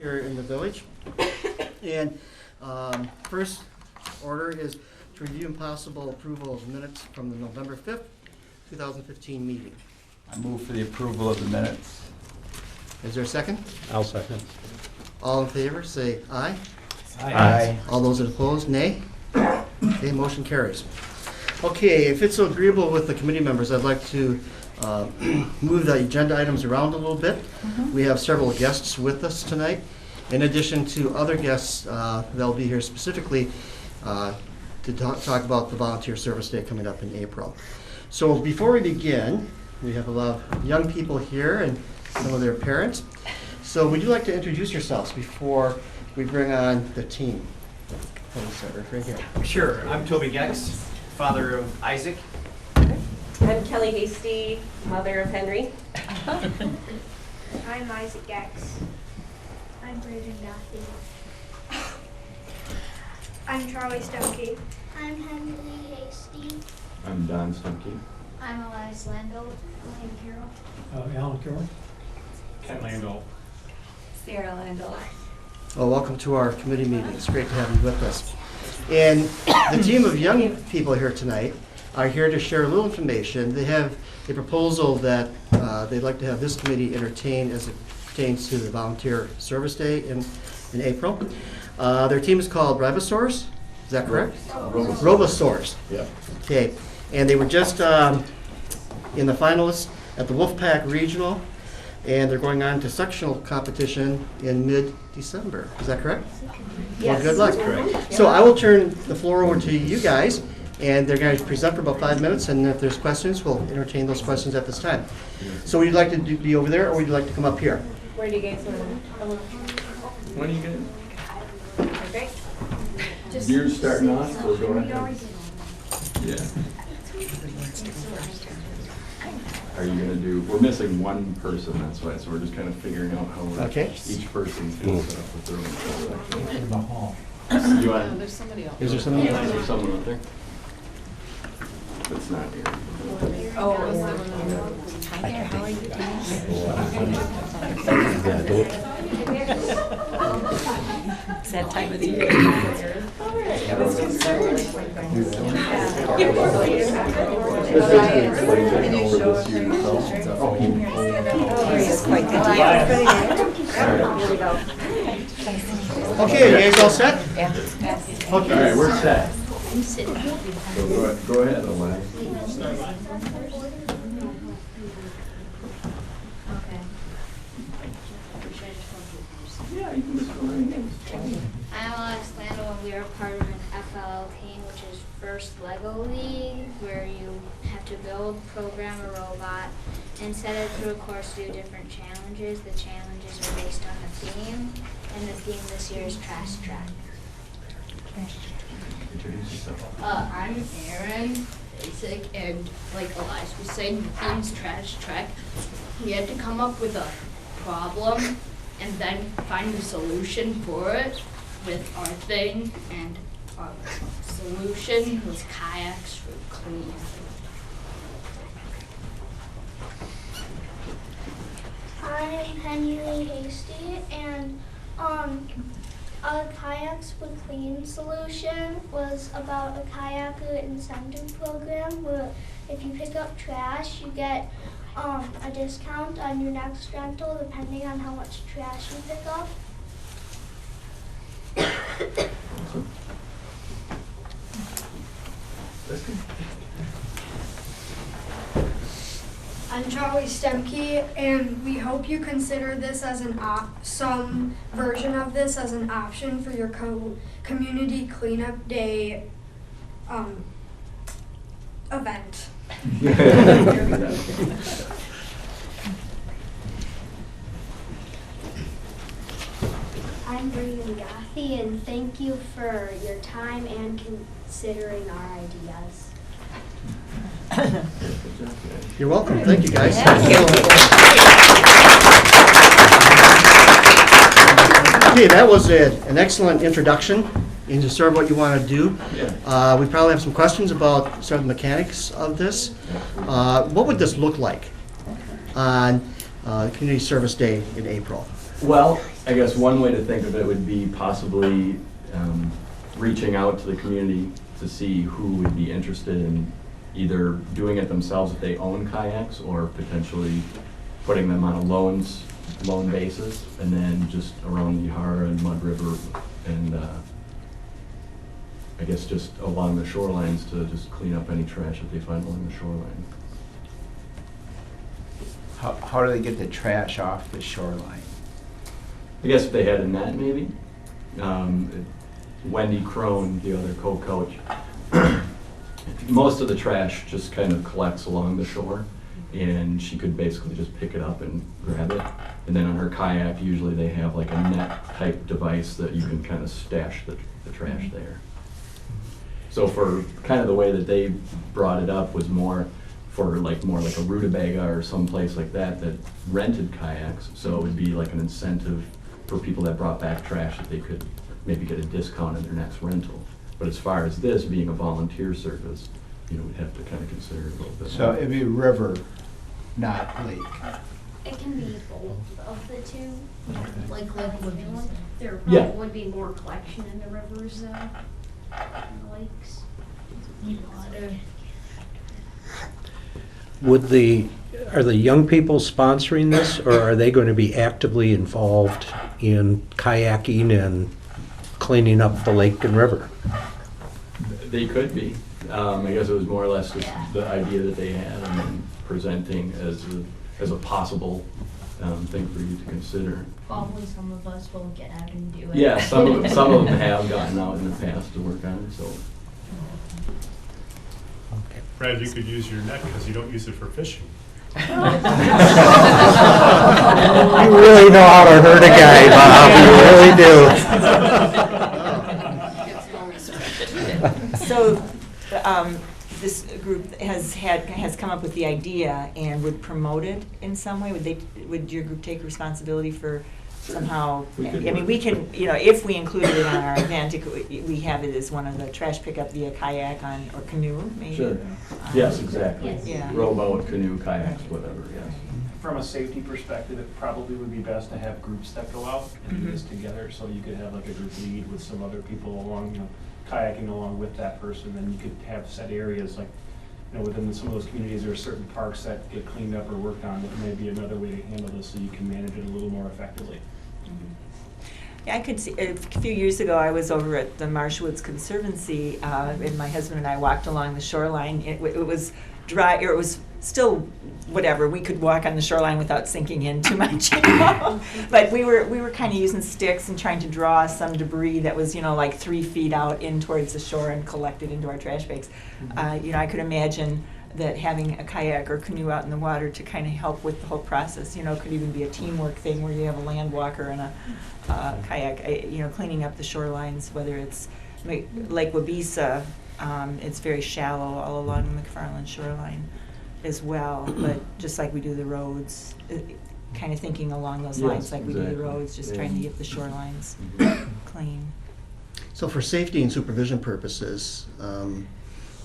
Here in the village. And first order is to review and possible approval of minutes from the November 5th, 2015 meeting. I move for the approval of the minutes. Is there a second? I'll second. All in favor, say aye. Aye. All those opposed, nay. Okay, motion carries. Okay, if it's agreeable with the committee members, I'd like to move the agenda items around a little bit. We have several guests with us tonight, in addition to other guests that'll be here specifically to talk about the Volunteer Service Day coming up in April. So before we begin, we have a lot of young people here and some of their parents. So would you like to introduce yourselves before we bring on the team? Right here. Sure. I'm Toby Gex, father of Isaac. I'm Kelly Hasty, mother of Henry. I'm Isaac Gex. I'm Braden Duffy. I'm Charlie Stumkey. I'm Henry Hasty. I'm Don Stumkey. I'm Elias Landau. William Carroll. Alan Carroll. Ken Landau. Sarah Landau. Well, welcome to our committee meeting. It's great to have you with us. And the team of young people here tonight are here to share a little information. They have a proposal that they'd like to have this committee entertain as it pertains to the Volunteer Service Day in April. Their team is called Ribosaurs. Is that correct? Robosaurs. Yeah. Okay. And they were just in the finalists at the Wolfpack Regional, and they're going on to sectional competition in mid-December. Is that correct? Yes. Well, good luck. Correct. So I will turn the floor over to you guys, and they're going to present for about 5 minutes, and if there's questions, we'll entertain those questions at this time. So would you like to be over there, or would you like to come up here? Where do you guys want to? When are you gonna? Okay. You're starting off, so go ahead. Yeah. Are you gonna do, we're missing one person, that's why, so we're just kind of figuring out how we're, Okay. each person's gonna set up with their own section. In the hall. You want, There's somebody else. Is there something? is there someone up there? That's not here. Hi there, how are you doing? It's that time of the year. I was concerned. It's quite the Here we go. Okay, you guys all set? Yeah. All right, we're set. So go ahead, Elias. Yeah, you can just go right ahead. I'm Elias Landau, and we are part of an FLL team, which is First Lego League, where you have to build, program a robot, and set it through a course to do different challenges. The challenges are based on a theme, and the theme this year is Trash Track. Introduce yourself. I'm Aaron, basic, and like Elias was saying, the theme's Trash Track. We had to come up with a problem and then find a solution for it with our thing, and our solution was kayaks for clean. I'm Henry Hasty, and a Kayaks for Clean solution was about a kayaker incentive program where if you pick up trash, you get a discount on your next rental depending on how much trash you pick up. I'm Charlie Stemke, and we hope you consider this as some version of this as an option for your community cleanup day event. I'm Braden Duffy, and thank you for your time and considering our ideas. You're welcome. Thank you, guys. Okay, that was an excellent introduction into sort of what you want to do. Yeah. We probably have some questions about sort of the mechanics of this. What would this look like on Community Service Day in April? Well, I guess one way to think of it would be possibly reaching out to the community to see who would be interested in either doing it themselves if they own kayaks, or potentially putting them on a loan basis, and then just around the Yahara and Mud River, and I guess just along the shorelines to just clean up any trash that they find along the shoreline. How do they get the trash off the shoreline? I guess if they had a net, maybe. Wendy Crone, the other co-coach, most of the trash just kind of collects along the shore, and she could basically just pick it up and grab it. And then on her kayak, usually they have like a net type device that you can kind of stash the trash there. So for kind of the way that they brought it up was more like a rutabaga or someplace like that rented kayaks. So it would be like an incentive for people that brought back trash that they could maybe get a discount in their next rental. But as far as this being a volunteer service, we'd have to kind of consider it a little bit. So it'd be river, not lake. It can be both of the two. Like would be, there Yeah. probably would be more collection in the rivers though, than the lakes. Water. Are the young people sponsoring this, or are they going to be actively involved in kayaking and cleaning up the lake and river? They could be. I guess it was more or less just the idea that they had, and then presenting as a possible thing for you to consider. Probably some of us will get out and do it. Yeah, some of them have gotten out in the past to work on it, so. Brad, you could use your net because you don't use it for fishing. You really know how to hurt a guy, Bob. You really do. So, this group has come up with the idea and would promote it in some way? Would your group take responsibility for somehow? We can, if we included it on our event, we have it as one of the trash pickup via kayak or canoe, maybe? Sure. Yes, exactly. Yes. Yeah. Rowboat, canoe, kayaks, whatever, yes. From a safety perspective, it probably would be best to have groups that go out and do this together, so you could have like a group lead with some other people along, kayaking along with that person, and you could have set areas like, within some of those communities, there are certain parks that get cleaned up or worked on. That may be another way to handle this so you can manage it a little more effectively. Yeah, I could see, a few years ago, I was over at the Marshwoods Conservancy, and my husband and I walked along the shoreline. It was dry, or it was still whatever. We could walk on the shoreline without sinking in too much, But we were kind of using sticks and trying to draw some debris that was, like 3 feet out in towards the shore and collect it into our trash bags. I could imagine that having a kayak or canoe out in the water to kind of help with the whole process, could even be a teamwork thing where you have a land walker and a kayak, cleaning up the shorelines, whether it's Lake Wabisa, it's very shallow all along the McFarland shoreline as well, but just like we do the roads, kind of thinking along those lines, like we do the roads, just trying to get the shorelines clean. So for safety and supervision purposes,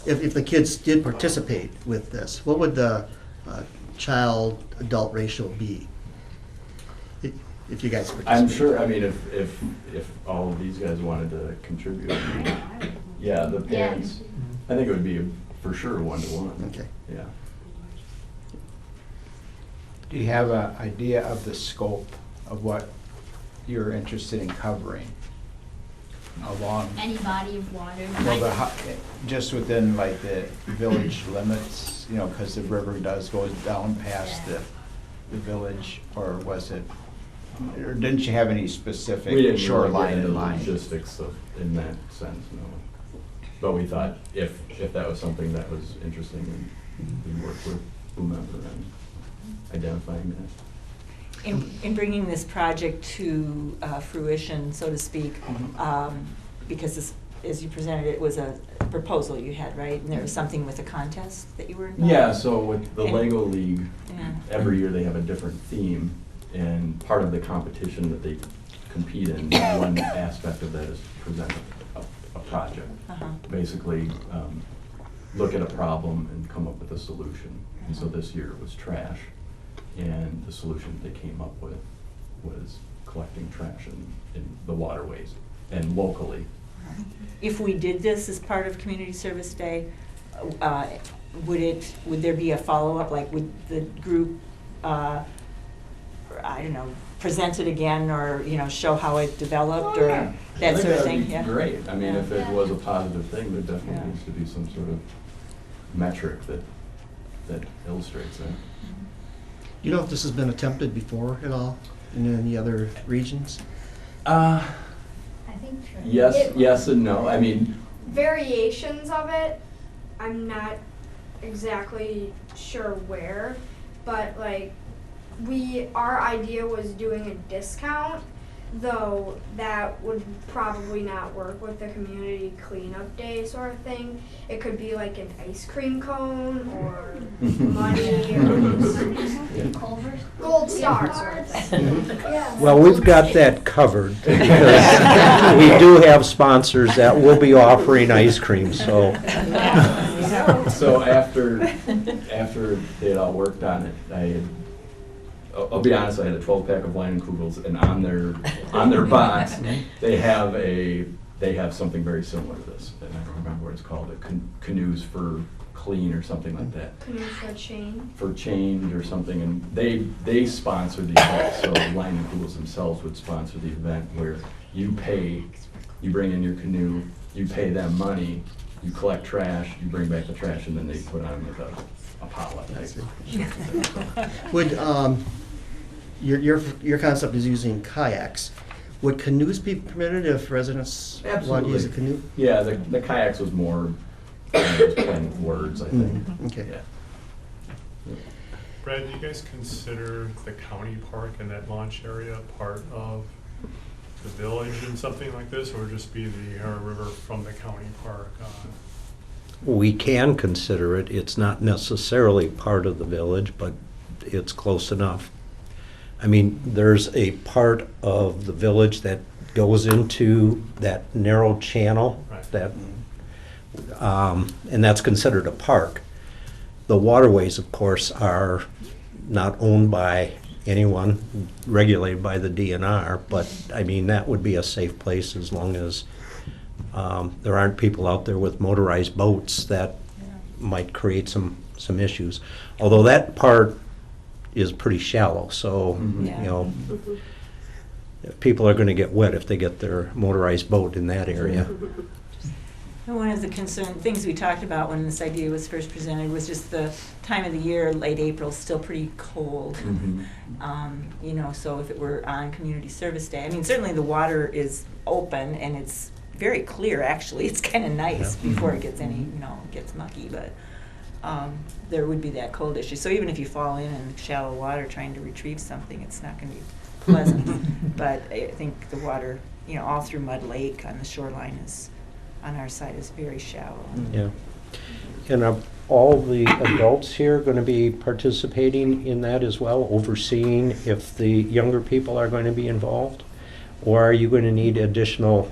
if the kids did participate with this, what would the child-adult ratio be? If you guys participate? I'm sure, if all of these guys wanted to contribute, yeah, the parents, I think it would be for sure 1-to-1. Okay. Yeah. Do you have an idea of the scope of what you're interested in covering along? Any body of water. Well, just within like the village limits, because the river does go down past the village, or was it, or didn't you have any specific We didn't shoreline really get in into mind? logistics in that sense, no. But we thought if that was something that was interesting, we'd work with whomever and identifying that. In bringing this project to fruition, so to speak, because this, as you presented, it was a proposal you had, right? And there was something with a contest that you were involved in? Yeah, so with the Lego League, every year they have a different theme, and part of the competition that they compete in, one aspect of that is to present a project. Basically, look at a problem and come up with a solution. And so this year it was trash, and the solution they came up with was collecting trash in the waterways and locally. If we did this as part of Community Service Day, would there be a follow-up, like would the group, I don't know, present it again, or, show how it developed, or that sort of thing? Yeah. Great. I mean, if it Yeah. was a positive thing, there definitely Yeah. needs to be some sort of metric that illustrates that. You know if this has been attempted before at all in any other regions? I think Yes and no. I mean, variations of it, I'm not exactly sure where, but like our idea was doing a discount, though that would probably not work with the community cleanup day sort of thing. It could be like an ice cream cone or money or Culvers. gold star sort of thing. Yeah. Well, we've got that covered because we do have sponsors that will be offering ice cream, so. so after they had all worked on it, I'll be honest, I had a 12-pack of Leinenkugels, and on their box, they have something very similar to this, and I don't remember what it's called, canoes for clean or something like that. Canoes for change. For change or something, and they sponsor the event, so Leinenkugels themselves would sponsor the event where you bring in your canoe, you pay them money, you collect trash, you bring back the trash, and then they put on like a potluck type. Would, your concept is using kayaks. Would canoes be permitted if residents want to use a canoe? Yeah, the kayaks was more just playing with words, I think. Okay. Yeah. Brad, do you guys consider the county park and that launch area part of the village in something like this, or just be the Yarra River from the county park on? We can consider it. It's not necessarily part of the village, but it's close enough. I mean, there's a part of the village that goes into that narrow channel, Right. that, and that's considered a park. The waterways, of course, are not owned by anyone, regulated by the DNR, but I mean, that would be a safe place as long as there aren't people out there with motorized boats that might create some issues. Although that part is pretty shallow, so, Yeah. people are gonna get wet if they get their motorized boat in that area. And one of the things we talked about when this idea was first presented was just the time of the year, late April, still pretty cold. So if it were on Community Service Day, I mean, certainly the water is open and it's very clear, actually. It's kind of nice before it gets gets mucky, but there would be that cold issue. So even if you fall in shallow water trying to retrieve something, it's not going to be pleasant. But I think the water, all through Mud Lake on the shoreline on our side is very shallow. Yeah. And are all the adults here going to be participating in that as well, overseeing if the younger people are going to be involved? Or are you going to need additional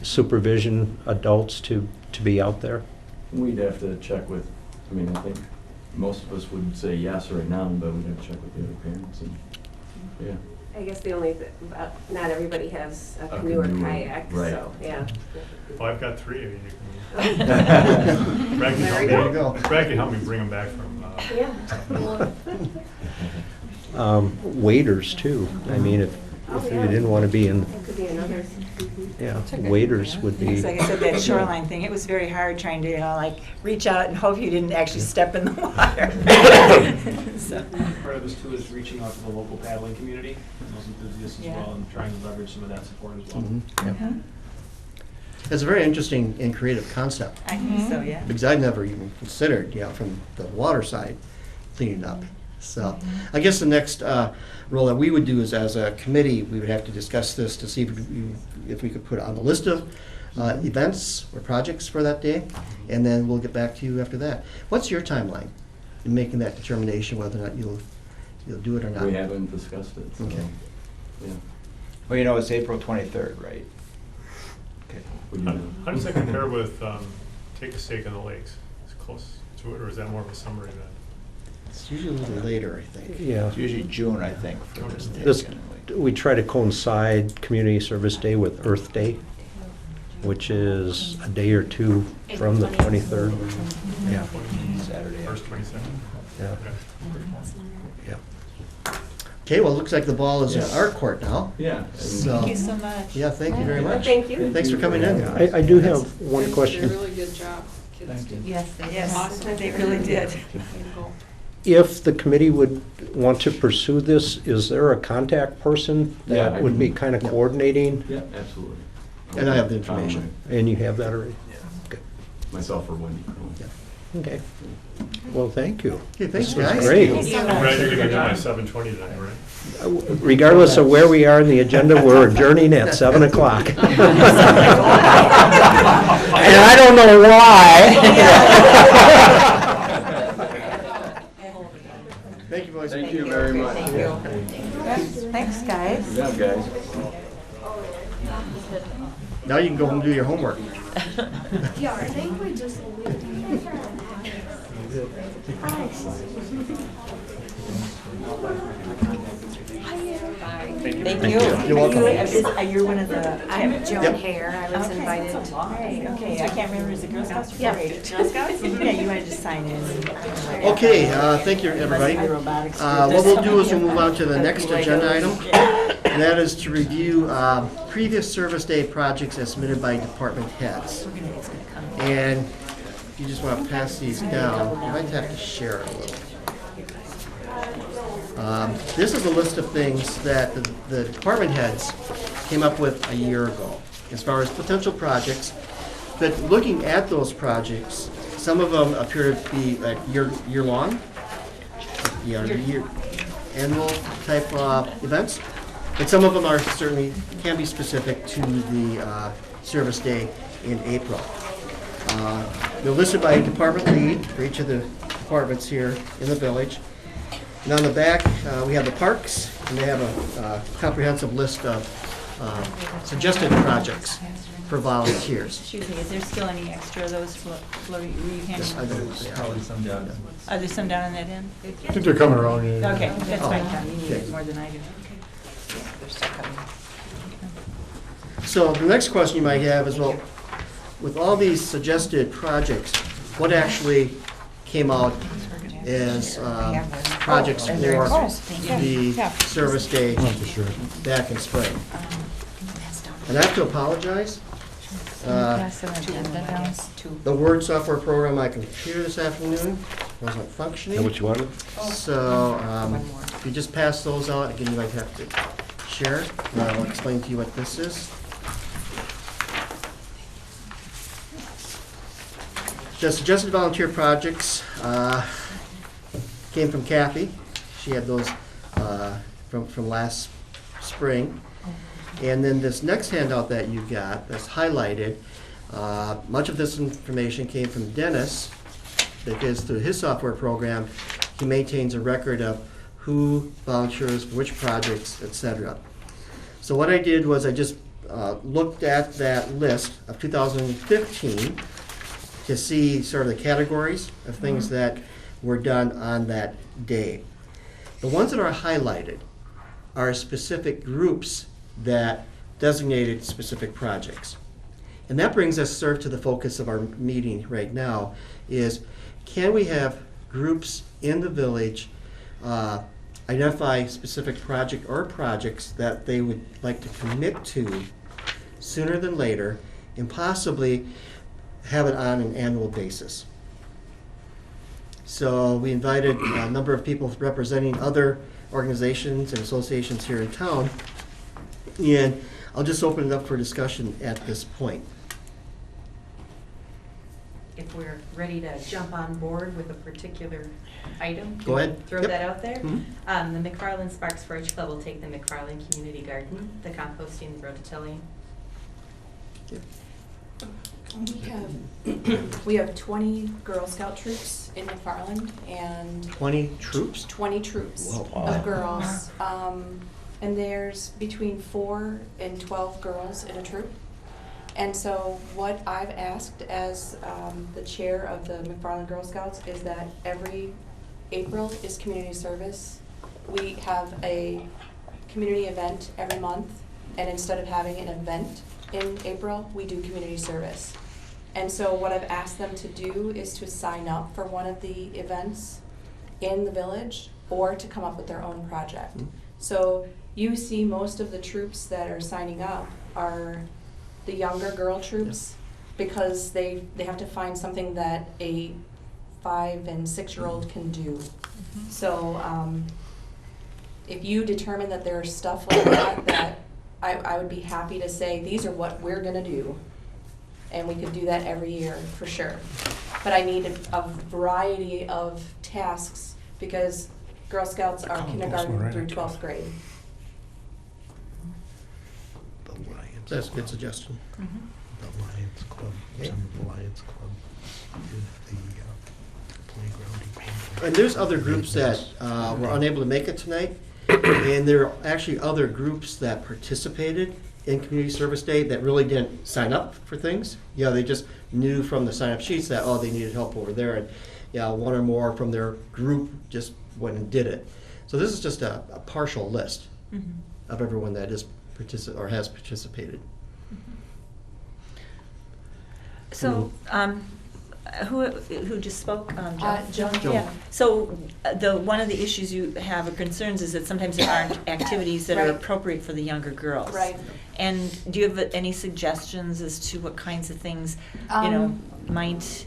supervision adults to be out there? We'd have to check with, I think most of us would say yes right now, but we'd have to check with the other parents and, yeah. I guess the only, not everybody has a canoe or kayak, right. so, yeah. Well, I've got 3 of you. Brad can There you help me. go. Brad can help me bring them back from. Yeah. Waiters too. I mean, if you didn't want to be in, It could be another. waiters would be. It's like I said, that shoreline thing, it was very hard trying to, reach out and hope you didn't actually step in the water. So, Part of this too is reaching out to the local paddling community and those enthusiasts as Yeah. well, and trying to leverage some of that support as well. Yeah. It's a very interesting and creative concept, I think so, yeah. because I've never even considered, from the water side, cleaning up. So I guess the next role that we would do is, as a committee, we would have to discuss this to see if we could put it on the list of events or projects for that day, and then we'll get back to you after that. What's your timeline in making that determination whether or not you'll do it or not? We haven't discussed it, so, Okay. yeah. Well, it's April 23rd, right? Okay. What do you How know? how does that compare with Take a Stake in the Lakes? Is it close to it, or is that more of a summer event? It's usually a little later, I think. Yeah. It's usually June, I think, for this. This we try to coincide Community Service Day with Earth Day, which is a day or two from the 23rd. Yeah, Saturday. First 22nd? yeah, yeah. Okay, well, it looks like the ball is in our court now. Yeah. So, Thank you so much. yeah, thank you very much. Thank you. Thanks for coming in. Yeah, I do have one Did a question. really good job. Kids Thank did. you. Yes, yes, Awesome. they really did. If the committee would want to pursue this, is there a contact person Yeah, that would be kind of coordinating? Yeah, absolutely. And I have the information. And you have that already? Myself or Wendy. Okay. Well, thank you. Okay, thanks, This was guys. great. Thank you so I'm much. glad you could do my 7:20 then, right? Regardless of where we are in the agenda, we're adjourning at 7 o'clock. And I don't know why. Thank you, boys. Thank you very much. Thank you. Thanks, guys. Good job, guys. Now you can go home and do your homework. Yeah, I think we just Thank you. You're welcome. You're one of the. I'm Joan Yep. Hare. I was invited. Right, okay, I can't remember, is it Girl Scouts or 4-H? Girl Scouts? Yeah, you want to just sign in. Okay, thank you, everybody. What we'll do is we'll move on to the next agenda item. And that is to review previous service day projects as submitted by department heads. And if you just want to pass these down, you might have to share it a little. This is a list of things that the department heads came up with a year ago as far as potential projects. But looking at those projects, some of them appear to be year-long, year annual type events. But some of them are certainly, can be specific to the service day in April. They're listed by department lead for each of the departments here in the village. And on the back, we have the parks, and they have a comprehensive list of suggested projects for volunteers. Excuse me, is there still any extra of those you Yes, I handing? do. Probably some down. Are there some down on that end? I think they're coming around. Yeah. Okay, that's fine, Tom, you need Okay. it more than I do. So the next question you might have is, well, with all these suggested projects, what actually came out as projects for the service day back in spring? And I have to apologize. The Word software program on my computer this afternoon wasn't functioning. What you wanted? So if you just pass those out, again, you might have to share. And I'll explain to you what this is. The suggested volunteer projects came from Kathy. She had those from last spring. And then this next handout that you got that's highlighted, much of this information came from Dennis, because through his software program, he maintains a record of who volunteers for which projects, etc. So what I did was I just looked at that list of 2015 to see sort of the categories of things that were done on that day. The ones that are highlighted are specific groups that designated specific projects. And that brings us sort of to the focus of our meeting right now, is can we have groups in the village identify specific project or projects that they would like to commit to sooner than later, and possibly have it on an annual basis. So we invited a number of people representing other organizations and associations here in town, and I'll just open it up for discussion at this point. If we're ready to jump on board with a particular item. Go ahead. Throw Yep. that out there. Mhm. The McFarland Sparks 4-H Club will take the McFarland Community Garden, the composting, the rototilling. We have 20 Girl Scout troops in McFarland and 20 troops? 20 troops Whoa. of girls. And there's between 4 and 12 girls in a troop. And so what I've asked as the chair of the McFarland Girl Scouts is that every April is community service. We have a community event every month, and instead of having an event in April, we do community service. And so what I've asked them to do is to sign up for one of the events in the village or to come up with their own project. So you see most of the troops that are signing up are the younger girl troops because they have to find something that a 5 and 6-year-old can do. So if you determine that there's stuff like that I would be happy to say, these are what we're gonna do. And we could do that every year, for sure. But I need a variety of tasks because Girl Scouts are kindergarten through 12th grade. The Lions That's a Club. good suggestion. The Lions Club, Okay. some of the Lions Club, the playground. And there's other groups that were unable to make it tonight, and there are actually other groups that participated in Community Service Day that really didn't sign up for things. Yeah, they just knew from the sign-up sheets that, oh, they needed help over there, and yeah, one or more from their group just went and did it. So this is just a partial list of everyone that is or has participated. So, who just spoke? Joan. Joan. Yeah. So one of the issues you have or concerns is that sometimes there aren't activities that are Right. appropriate for the younger girls. Right. And do you have any suggestions as to what kinds of things, might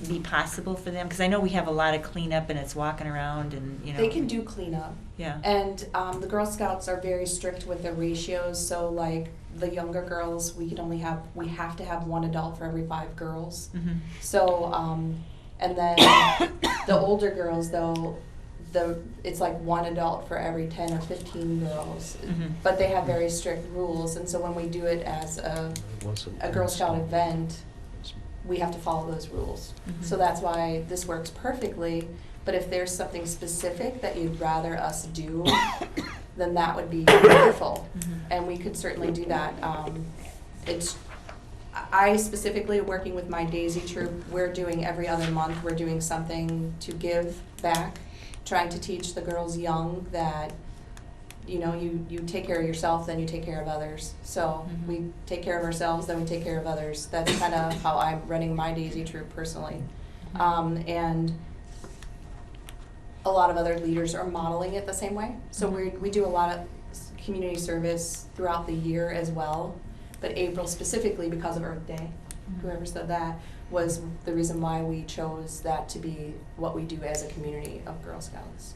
be possible for them? Because I know we have a lot of cleanup and it's walking around and, They can do cleanup. Yeah. And the Girl Scouts are very strict with their ratios, so like the younger girls, we have to have 1 adult for every 5 girls. So, and then the older girls though, it's like 1 adult for every 10 or 15 girls. But they have very strict rules, and so when we do it as a Girl Scout event, we have to follow those rules. So that's why this works perfectly, but if there's something specific that you'd rather us do, then that would be wonderful. And we could certainly do that. I specifically, working with my Daisy troop, we're doing every other month, we're doing something to give back, trying to teach the girls young that, you take care of yourself, then you take care of others. So we take care of ourselves, then we take care of others. That's kind of how I'm running my Daisy troop personally. And a lot of other leaders are modeling it the same way. So we do a lot of community service throughout the year as well. But April specifically, because of Earth Day, whoever said that, was the reason why we chose that to be what we do as a community of Girl Scouts.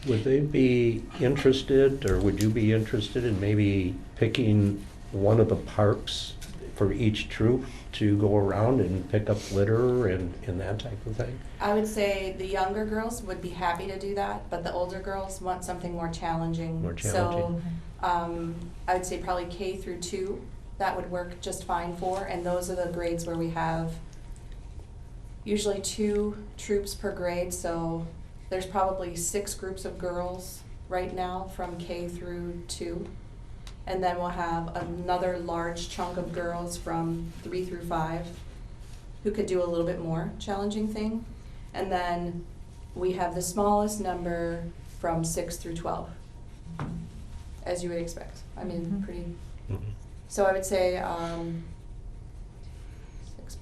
Would they be interested, or would you be interested in maybe picking one of the parks for each troop to go around and pick up litter and that type of thing? I would say the younger girls would be happy to do that, but the older girls want something more challenging. More challenging. So I would say probably K through 2, that would work just fine for, and those are the grades where we have usually 2 troops per grade, so there's probably 6 groups of girls right now from K through 2. And then we'll have another large chunk of girls from 3 through 5 who could do a little bit more challenging thing. And then we have the smallest number from 6 through 12, as you would expect. I mean, pretty. So I would say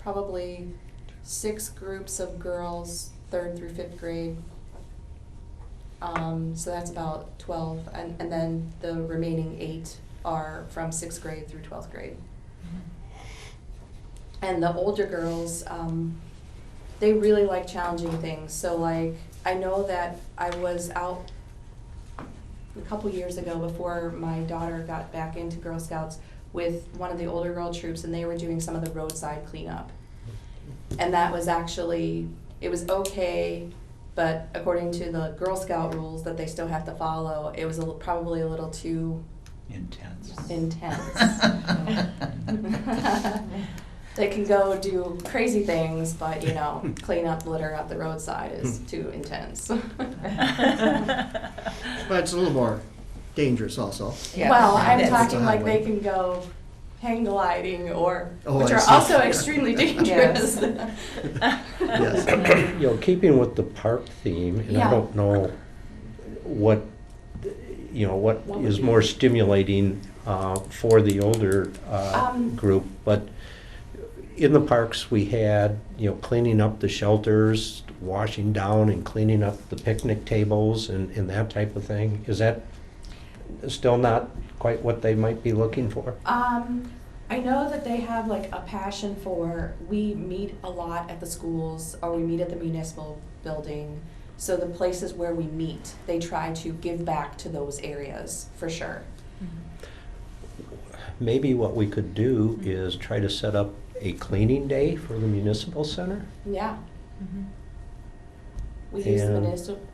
probably 6 groups of girls, 3rd through 5th grade. So that's about 12, and then the remaining 8 are from 6th grade through 12th grade. And the older girls, they really like challenging things. So like, I know that I was out a couple years ago before my daughter got back into Girl Scouts with one of the older girl troops, and they were doing some of the roadside cleanup. And that was actually, it was okay, but according to the Girl Scout rules that they still have to follow, it was probably a little too intense. They can go do crazy things, but clean up litter at the roadside is too intense. But it's a little more dangerous also. Yeah. Well, I'm It's a talking like highway. they can go hang gliding Oh, which I are see. also extremely dangerous. Yes. Keeping with the park theme, and Yeah. I don't know what, you know, what is more stimulating for the older group. But in the parks, we had, you know, cleaning up the shelters, washing down and cleaning up the picnic tables and that type of thing. Is that still not quite what they might be looking for? I know that they have like a passion for, we meet a lot at the schools or we meet at the municipal building. So the places where we meet, they try to give back to those areas for sure. Maybe what we could do is try to set up a cleaning day for the municipal center. Yeah. We use the And-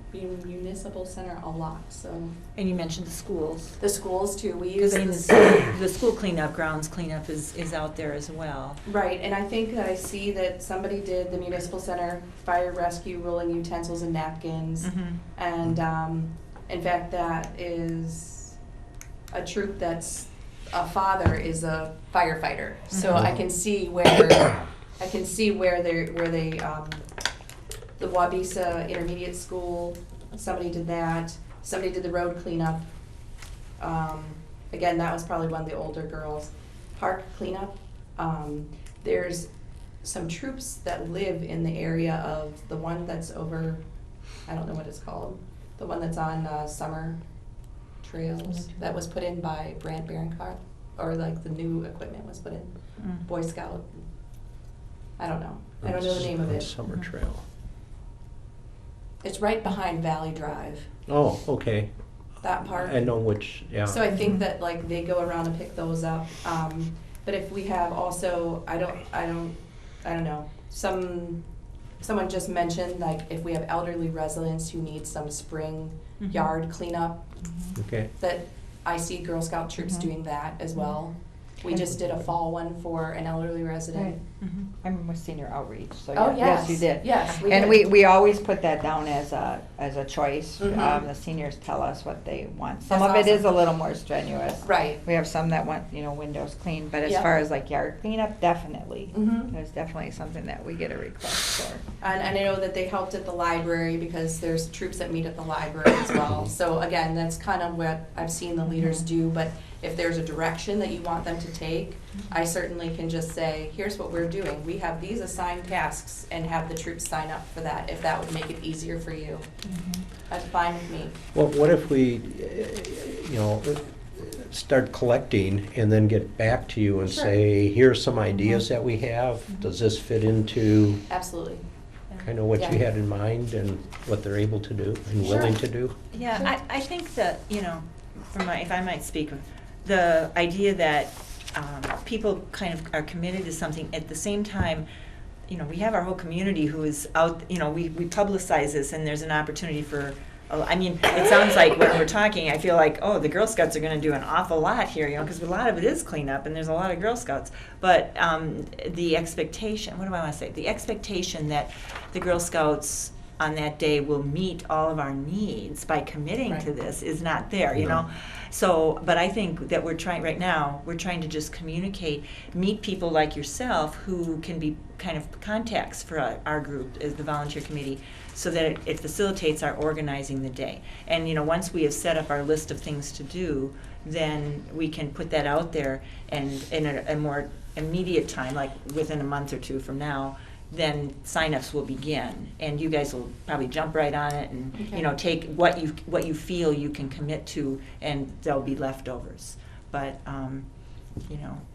municipal center a lot, so. And you mentioned the schools. The schools too, we use Because I mean, the the school cleanup, grounds cleanup is out there as well. Right, and I think that I see that somebody did the municipal center, fire rescue, rolling utensils and napkins. And in fact, that is a troop that's, a father is a firefighter. So I can see where, the Wabisa Intermediate School, somebody did that. Somebody did the road cleanup. Again, that was probably one of the older girls. Park cleanup. There's some troops that live in the area of the one that's over, I don't know what it's called, the one that's on Summer Trails that was put in by Brant Berencar, or like the new equipment was put in. Boy Scout. I don't know. I don't know the name of it. Summer Trail. It's right behind Valley Drive, Oh, okay. that part. I know which, yeah. So I think that like they go around and pick those up. But if we have also, I don't know, someone just mentioned like if we have elderly residents who need some spring yard cleanup, Okay. that I see Girl Scout troops doing that as well. We just did a fall one for an elderly resident. I'm with senior outreach, so Oh, yes, you did. Yes, we And did. we always put that down as a choice. The seniors tell us what they want. Some That's of it is a awesome. little more strenuous. Right. We have some that want, windows cleaned, but as Yep. far as like yard cleanup, definitely. Mhm. There's definitely something that we get a request for. And I know that they helped at the library because there's troops that meet at the library as well. So again, that's kind of what I've seen the leaders do, but if there's a direction that you want them to take, I certainly can just say, here's what we're doing. We have these assigned tasks and have the troops sign up for that, if that would make it easier for you. That's fine with me. Well, what if we, start collecting and then get back to you and Sure. say, here's some ideas that we have. Does this fit into Absolutely. kind of what you Yeah. had in mind and what they're able to do and Sure. willing to do? Yeah, I think that, if I might speak, the idea that people kind of are committed to something at the same time, we have our whole community who is out, we publicize this and there's an opportunity for, it sounds like when we're talking, I feel like, oh, the Girl Scouts are going to do an awful lot here, because a lot of it is cleanup and there's a lot of Girl Scouts. But the expectation, what do I want to say? The expectation that the Girl Scouts on that day will meet all of our needs by committing to this is not there, So, but I think that we're trying to just communicate, meet people like yourself who can be kind of contacts for our group as the volunteer committee, so that it facilitates our organizing the day. And, once we have set up our list of things to do, then we can put that out there, and in a more immediate time, like within a month or two from now, then signups will begin, and you guys will probably jump right on it and take what you feel you can commit to, and there'll be leftovers. But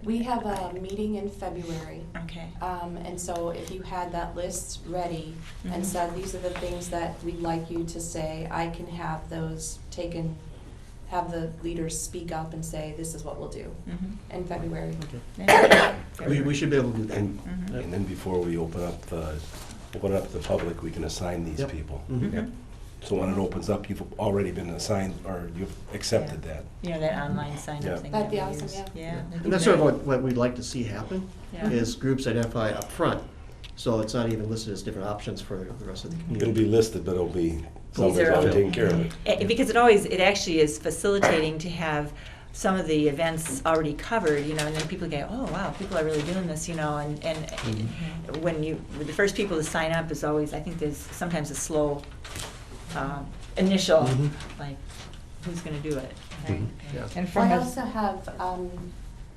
We have a meeting in February. Okay. And so if you had that list ready and said, these are the things that we'd like you to say, I can have those taken, have the leaders speak up and say, this is what we'll do in February. We should be able to do that. And then before we open up the public, we can assign these people. Mhm. So when it opens up, you've already been assigned, or you've accepted that. That online sign-up Yeah. thing. That'd be we awesome, use. yeah. that'd be And that's sort great. of what we'd like to see happen, Yeah. is groups identify up front. So it's not even listed as different options for the rest of the community. It'll be listed, but it'll be, These somebody's are already all- taking care of it. Because it actually is facilitating to have some of the events already covered, and then people go, oh, wow, people are really doing this, and when the first people to sign up is always, I think there's sometimes a slow initial, like, who's gonna do it, right? Yeah. And Well, from I a, also have,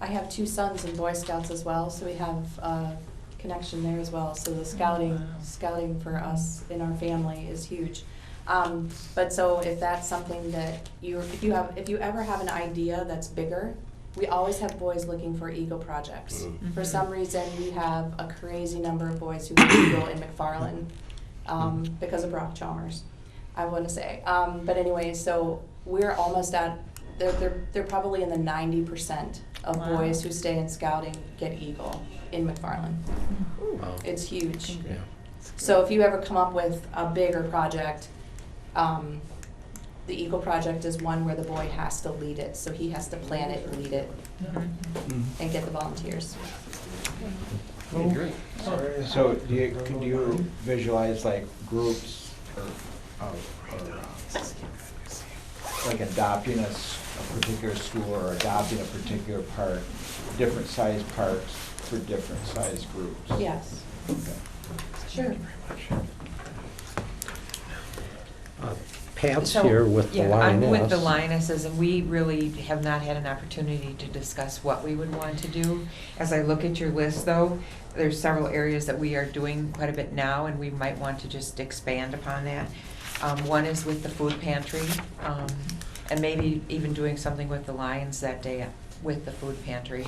I have 2 sons in Boy Scouts as well, so we have a connection there as well. So the scouting for us in our family is huge. But so if that's something that if you ever have an idea that's bigger, we always have boys looking for Eagle projects. Mm-hmm. For some reason, we have a crazy number of boys who want Eagle in McFarland because of Brock Chalmers, I want to say. But anyway, so we're almost at, they're probably in the 90% of Wow. boys who stay in scouting get Eagle in McFarland. Wow. It's huge. Yeah. So if you ever come up with a bigger project, the Eagle project is one where the boy has to lead it. So he has to plan it, lead it, and get the volunteers. Okay, great. So do you visualize like groups or like adopting a particular school or adopting a particular park, different size parks for different size groups? Yes. Okay. Sure. Pat's So, here with the yeah, Lioness. I'm with the Lionesses, and we really have not had an opportunity to discuss what we would want to do. As I look at your list, though, there's several areas that we are doing quite a bit now, and we might want to just expand upon that. One is with the food pantry, and maybe even doing something with the Lions that day with the food pantry.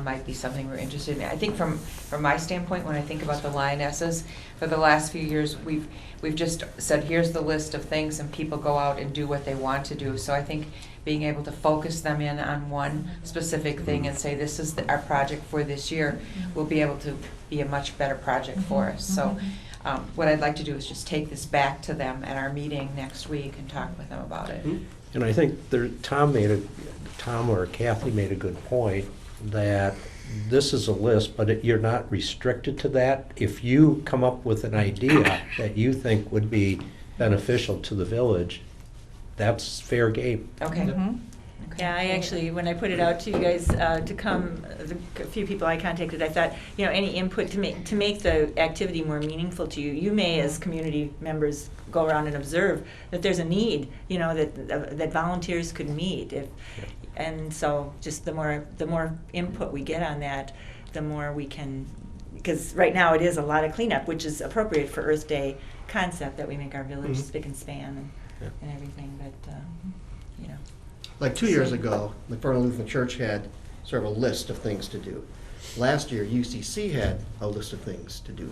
Might be something we're interested in. I think from my standpoint, when I think about the Lionesses, for the last few years, we've just said, here's the list of things, and people go out and do what they want to do. So I think being able to focus them in on one specific thing and say, this is our project for this year, will be able to be a much better project for us. So what I'd like to do is just take this back to them at our meeting next week and talk with them about it. And I think Tom or Kathy made a good point, that this is a list, but you're not restricted to that. If you come up with an idea that you think would be beneficial to the village, that's fair game. Okay. Yeah, I actually, when I put it out to you guys to come, a few people I contacted, I thought, any input to make the activity more meaningful to you. You may, as community members, go around and observe that there's a need, that volunteers could meet. And so, just the more input we get on that, the more we can. Because right now it is a lot of cleanup, which is appropriate for Earth Day concept, that we make our village spick and span and everything. But Like 2 years ago, McFarland Lutheran Church had sort of a list of things to do. Last year, UCC had a list of things to do.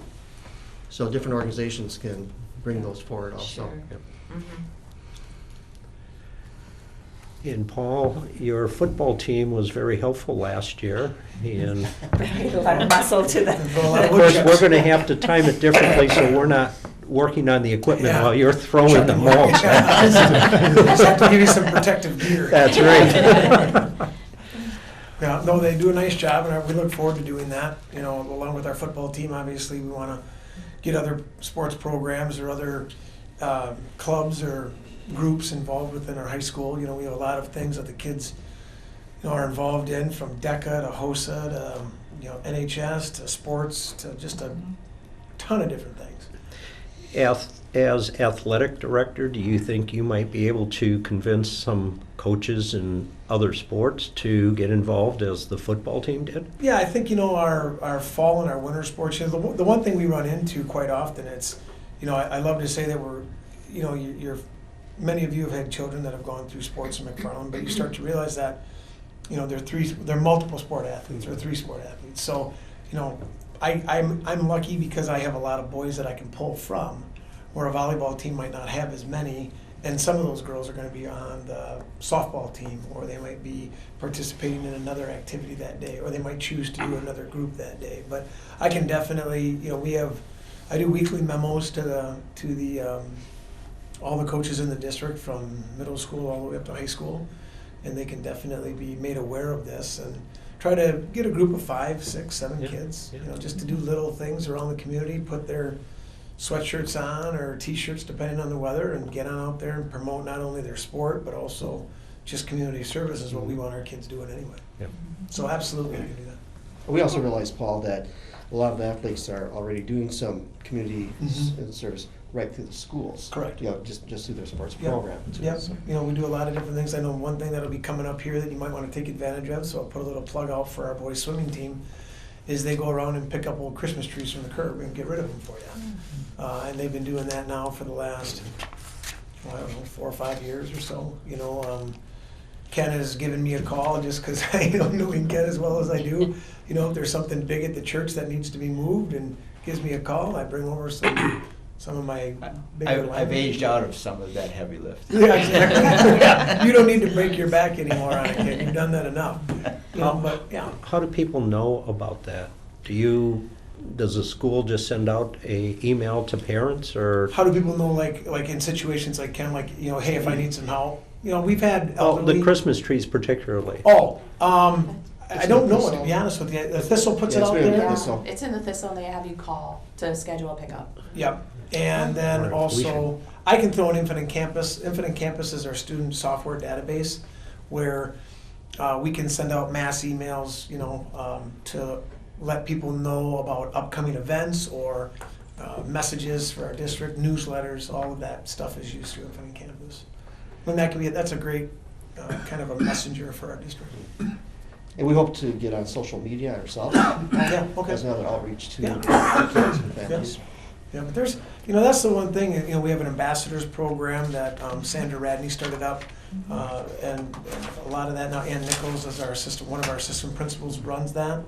So different organizations can bring those forward also. Sure. Yep. And Paul, your football team was very helpful last year, and a lot of muscle to the. of course, we're going to have to time it differently, so we're not working on the equipment while you're throwing the mulch. Just have to give you some protective gear. That's right. Yeah, no, they do a nice job, and we look forward to doing that. Along with our football team, obviously, we want to get other sports programs or other clubs or groups involved within our high school. We have a lot of things that the kids are involved in, from DECA to HOSA to NHS to sports to just a ton of different things. As athletic director, do you think you might be able to convince some coaches in other sports to get involved as the football team did? Yeah, I think our fall and our winter sports. The one thing we run into quite often, it's I love to say that we're many of you have had children that have gone through sports in McFarland, but you start to realize that they're multiple sport athletes or 3 sport athletes. So I'm lucky because I have a lot of boys that I can pull from, where a volleyball team might not have as many, and some of those girls are going to be on the softball team, or they might be participating in another activity that day, or they might choose to do another group that day. But I can definitely, I do weekly memos to all the coaches in the district, from middle school all the way up to high school, and they can definitely be made aware of this and try to get a group of 5, 6, 7 kids, just to do little things around the community, put their sweatshirts on or t-shirts depending on the weather, and get on out there and promote not only their sport but also just community service is what we want our kids doing anyway. Yep. So absolutely we can do that. We also realize, Paul, that a lot of the athletes are already doing some community service. right through the schools. Correct. You know, just through their sports Yep. program. too, Yep, so. you know, we do a lot of different things. I know one thing that'll be coming up here that you might want to take advantage of, so I'll put a little plug out for our boys swimming team, is they go around and pick up old Christmas trees from the curb and get rid of them for you. And they've been doing that now for the last, well, I don't know, 4 or 5 years or so. You know, Ken has given me a call just because I don't know Ken as well as I do. You know, if there's something big at the church that needs to be moved, and gives me a call, I bring over some of my bigger I've aged out of some of that heavy lift. Yeah, exactly. You don't need to break your back anymore on it, kid. You've done that enough. You know, but yeah. How do people know about that? Does the school just send out a email to parents, or? How do people know, like in situations like Ken, like, you know, hey, if I need some help? You know, we've had Oh, elderly. the Christmas trees particularly. Oh, I don't know, to be honest with you. The Thistle puts it out it's been in the there. Thistle. It's in the Thistle, and they have you call to schedule a pickup. Yep. And then Right. also, I can throw in Infinite Campus. Infinite Campus is our student software database where we can send out mass emails, you know, to let people know about upcoming events or messages for our district, newsletters, all of that stuff is used through Infinite Campus. And that's a great kind of a messenger for our district. And we hope to get on social media ourselves. Yeah, okay. As another outreach to Yeah. kids and families. Yeah, but there's, you know, that's the one thing, you know, we have an ambassadors program that Sandra Radney started up, and a lot of that now, Ann Nichols is our assistant, one of our assistant principals runs that.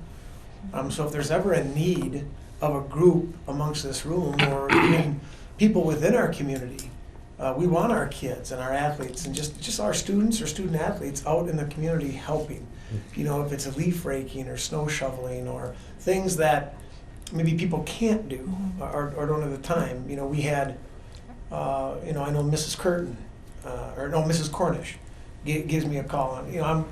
So if there's ever a need of a group amongst this room, or even people within our community, we want our kids and our athletes and just our students or student athletes out in the community helping. You know, if it's a leaf raking or snow shoveling or things that maybe people can't do or don't have the time. You know, we had, you know, I know Mrs. Curtin, Mrs. Cornish gives me a call. And, you know,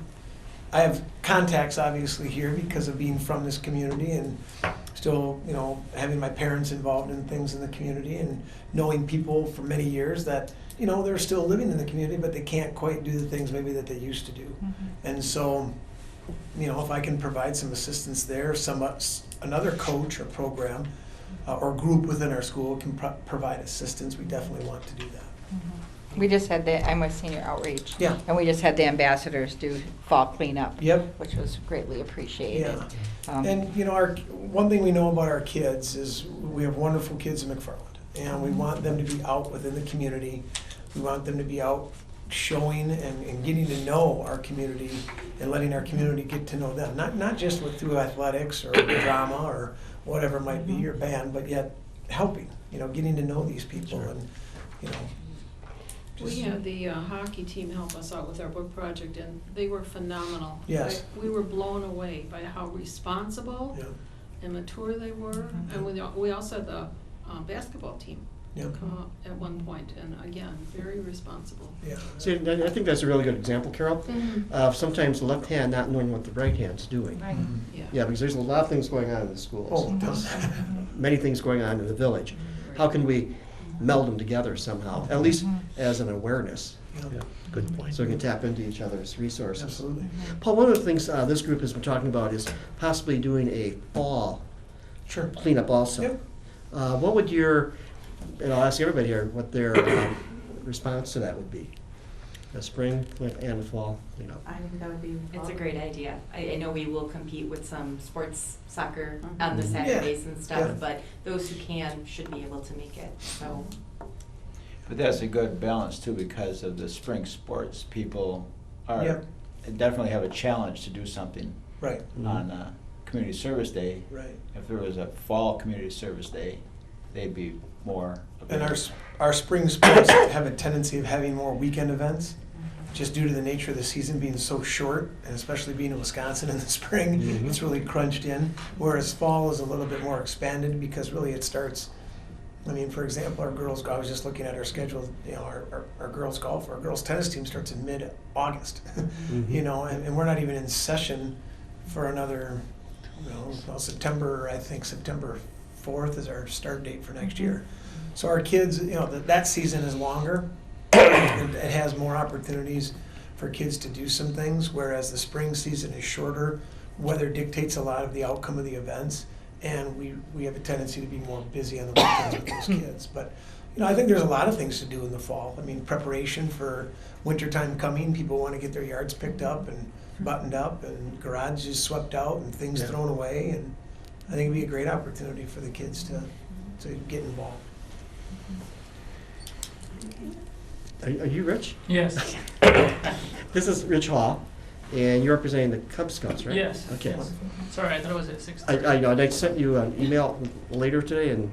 I have contacts obviously here because of being from this community and still, you know, having my parents involved in things in the community and knowing people for many years that, you know, they're still living in the community, but they can't quite do the things maybe that they used to do. And so, you know, if I can provide some assistance there, another coach or program or group within our school can provide assistance, we definitely want to do that. We just had I'm with Senior Outreach. Yeah. And we just had the ambassadors do fall cleanup. Yep. Which was greatly appreciated. Yeah. And, you know, one thing we know about our kids is we have wonderful kids in McFarland. And we want them to be out within the community. We want them to be out showing and getting to know our community and letting our community get to know them. Not just through athletics or drama or whatever it might be, or band, but yet helping, you know, getting to know these people and, you know. We had the hockey team help us out with our book project, and they were phenomenal. Yes. We were blown away by how responsible and mature they were. And we also had the basketball team come up at one point, and again, very responsible. Yeah. See, I think that's a really good example, Carol, of sometimes the left hand not knowing what the right hand's doing. Right. Yeah, because there's a lot of things going on in the schools. Many things going on in the village. How can we meld them together somehow, at least as an awareness? Yeah, good point. So we can tap into each other's resources. Absolutely. Paul, one of the things this group has been talking about is possibly doing a fall cleanup also. Yep. What would and I'll ask everybody here, what their response to that would be? A spring and a fall cleanup. I think that would be. It's a great idea. I know we will compete with some sports soccer on the Saturdays and stuff, but those who can should be able to make it. So. But that's a good balance too, because of the spring sports. People definitely have a challenge to do something on Community Service Day. Right. If there was a fall Community Service Day, they'd be more available. And our spring sports have a tendency of having more weekend events, just due to the nature of the season being so short, and especially being in Wisconsin in the spring, it's really crunched in. Whereas fall is a little bit more expanded because really it starts. I mean, for example, our girls' golf. I was just looking at our schedule. You know, our girls' golf, our girls' tennis team starts in mid-August. You know, and we're not even in session for another, you know, September. I think September 4th is our start date for next year. So our kids, you know, that season is longer. It has more opportunities for kids to do some things, whereas the spring season is shorter. Weather dictates a lot of the outcome of the events, and we have a tendency to be more busy on the weekends with those kids. But I think there's a lot of things to do in the fall. I mean, preparation for wintertime coming, people want to get their yards picked up and buttoned up and garages swept out and things thrown away, and I think it'd be a great opportunity for the kids to get involved. Are you Rich? Yes. This is Rich Hall, and you're representing the Cub Scouts, right? Yes. Okay. Yes. Sorry, I thought it was at 6:30. I know, and I sent you an email later today, and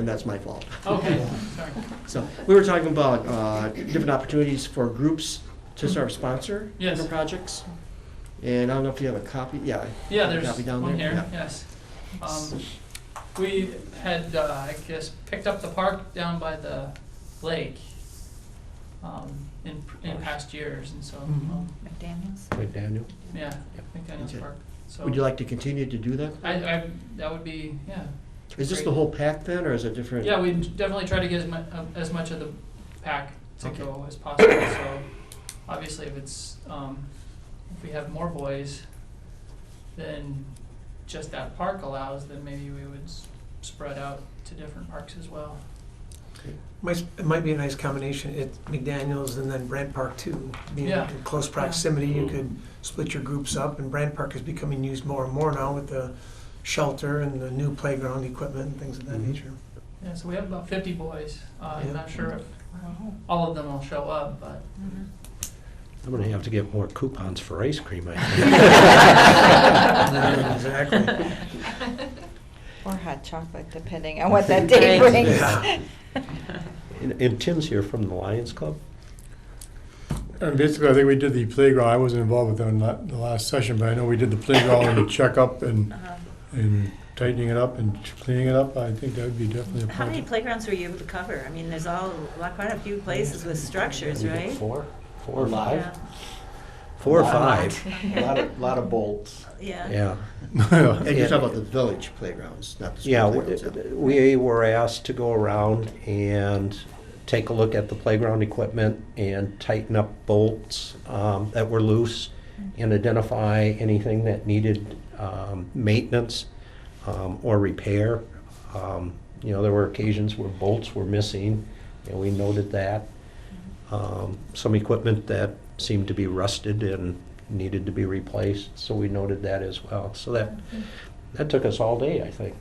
that's my fault. Okay, sorry. So, we were talking about different opportunities for groups to sort of sponsor Yes. different projects. And I don't know if you have a copy, Yeah, a there's copy down one there. here, Yeah. yes. We had, I guess, picked up the park down by the lake in past years, and so, McDaniels? McDaniel? yeah, McDaniels Okay. Park. So Would you like to continue to do that? that would be, yeah. Is this great. the whole pack then, or is it different? Yeah, we definitely try to get as much of the pack to Okay. go as possible, so obviously if it's, if we have more boys than just that park allows, then maybe we would spread out to different parks as well. It might be a nice combination at McDaniels and then Brant Park too. Being Yeah. in close proximity, you could split your groups up, and Brant Park is becoming used more and more now with the shelter and the new playground equipment and things of that nature. Yeah, so we have about 50 boys. I'm Yeah. not sure if all of them will show up, but I'm gonna have to get more coupons for ice cream, I think. Exactly. Or hot chocolate, depending on what that day brings. Yeah. And Tim's here from the Lions Club? And basically, I think we did the playground. I wasn't involved with them in the last session, but I know we did the playground and the checkup and tightening it up and cleaning it up. I think that would be definitely a How many project. playgrounds were you able to cover? I mean, there's quite a few places with structures, We did right? Four or five? Yeah. 4 or 5. Lot of bolts. Yeah. Yeah. And you're talking about the village playgrounds, not the school Yeah, playgrounds. we were asked to go around and take a look at the playground equipment and tighten up bolts that were loose and identify anything that needed maintenance or repair. There were occasions where bolts were missing, and we noted that. Some equipment that seemed to be rusted and needed to be replaced, so we noted that as well. So that took us all day, I think,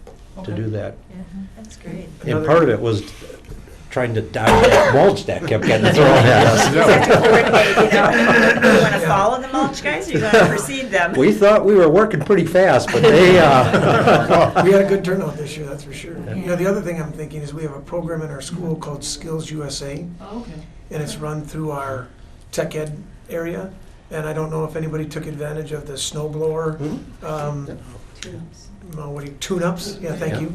to do that. Yeah, that's great. And part of it was trying to dodge that mulch that kept getting thrown at us. You have to coordinate, Do you want to follow the mulch guys, or you want to precede them? We thought we were working pretty fast, but they, We had a good turnout this year, that's for sure. The other thing I'm thinking is we have a program in our school called Skills USA, oh, okay. and it's run through our tech ed area. And I don't know if anybody took advantage of the snow blower, tune-ups. Yeah, thank you.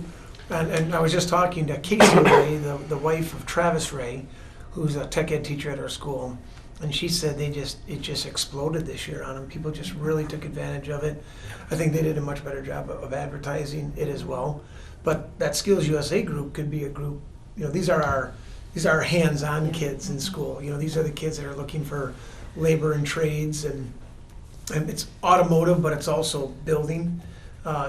And I was just talking to Casey Ray, the wife of Travis Ray, who's a tech ed teacher at our school, and she said it just exploded this year on them. People just really took advantage of it. I think they did a much better job of advertising it as well. But that Skills USA group could be a group. These are our hands-on kids in school. These are the kids that are looking for labor and trades, and it's automotive, but it's also building.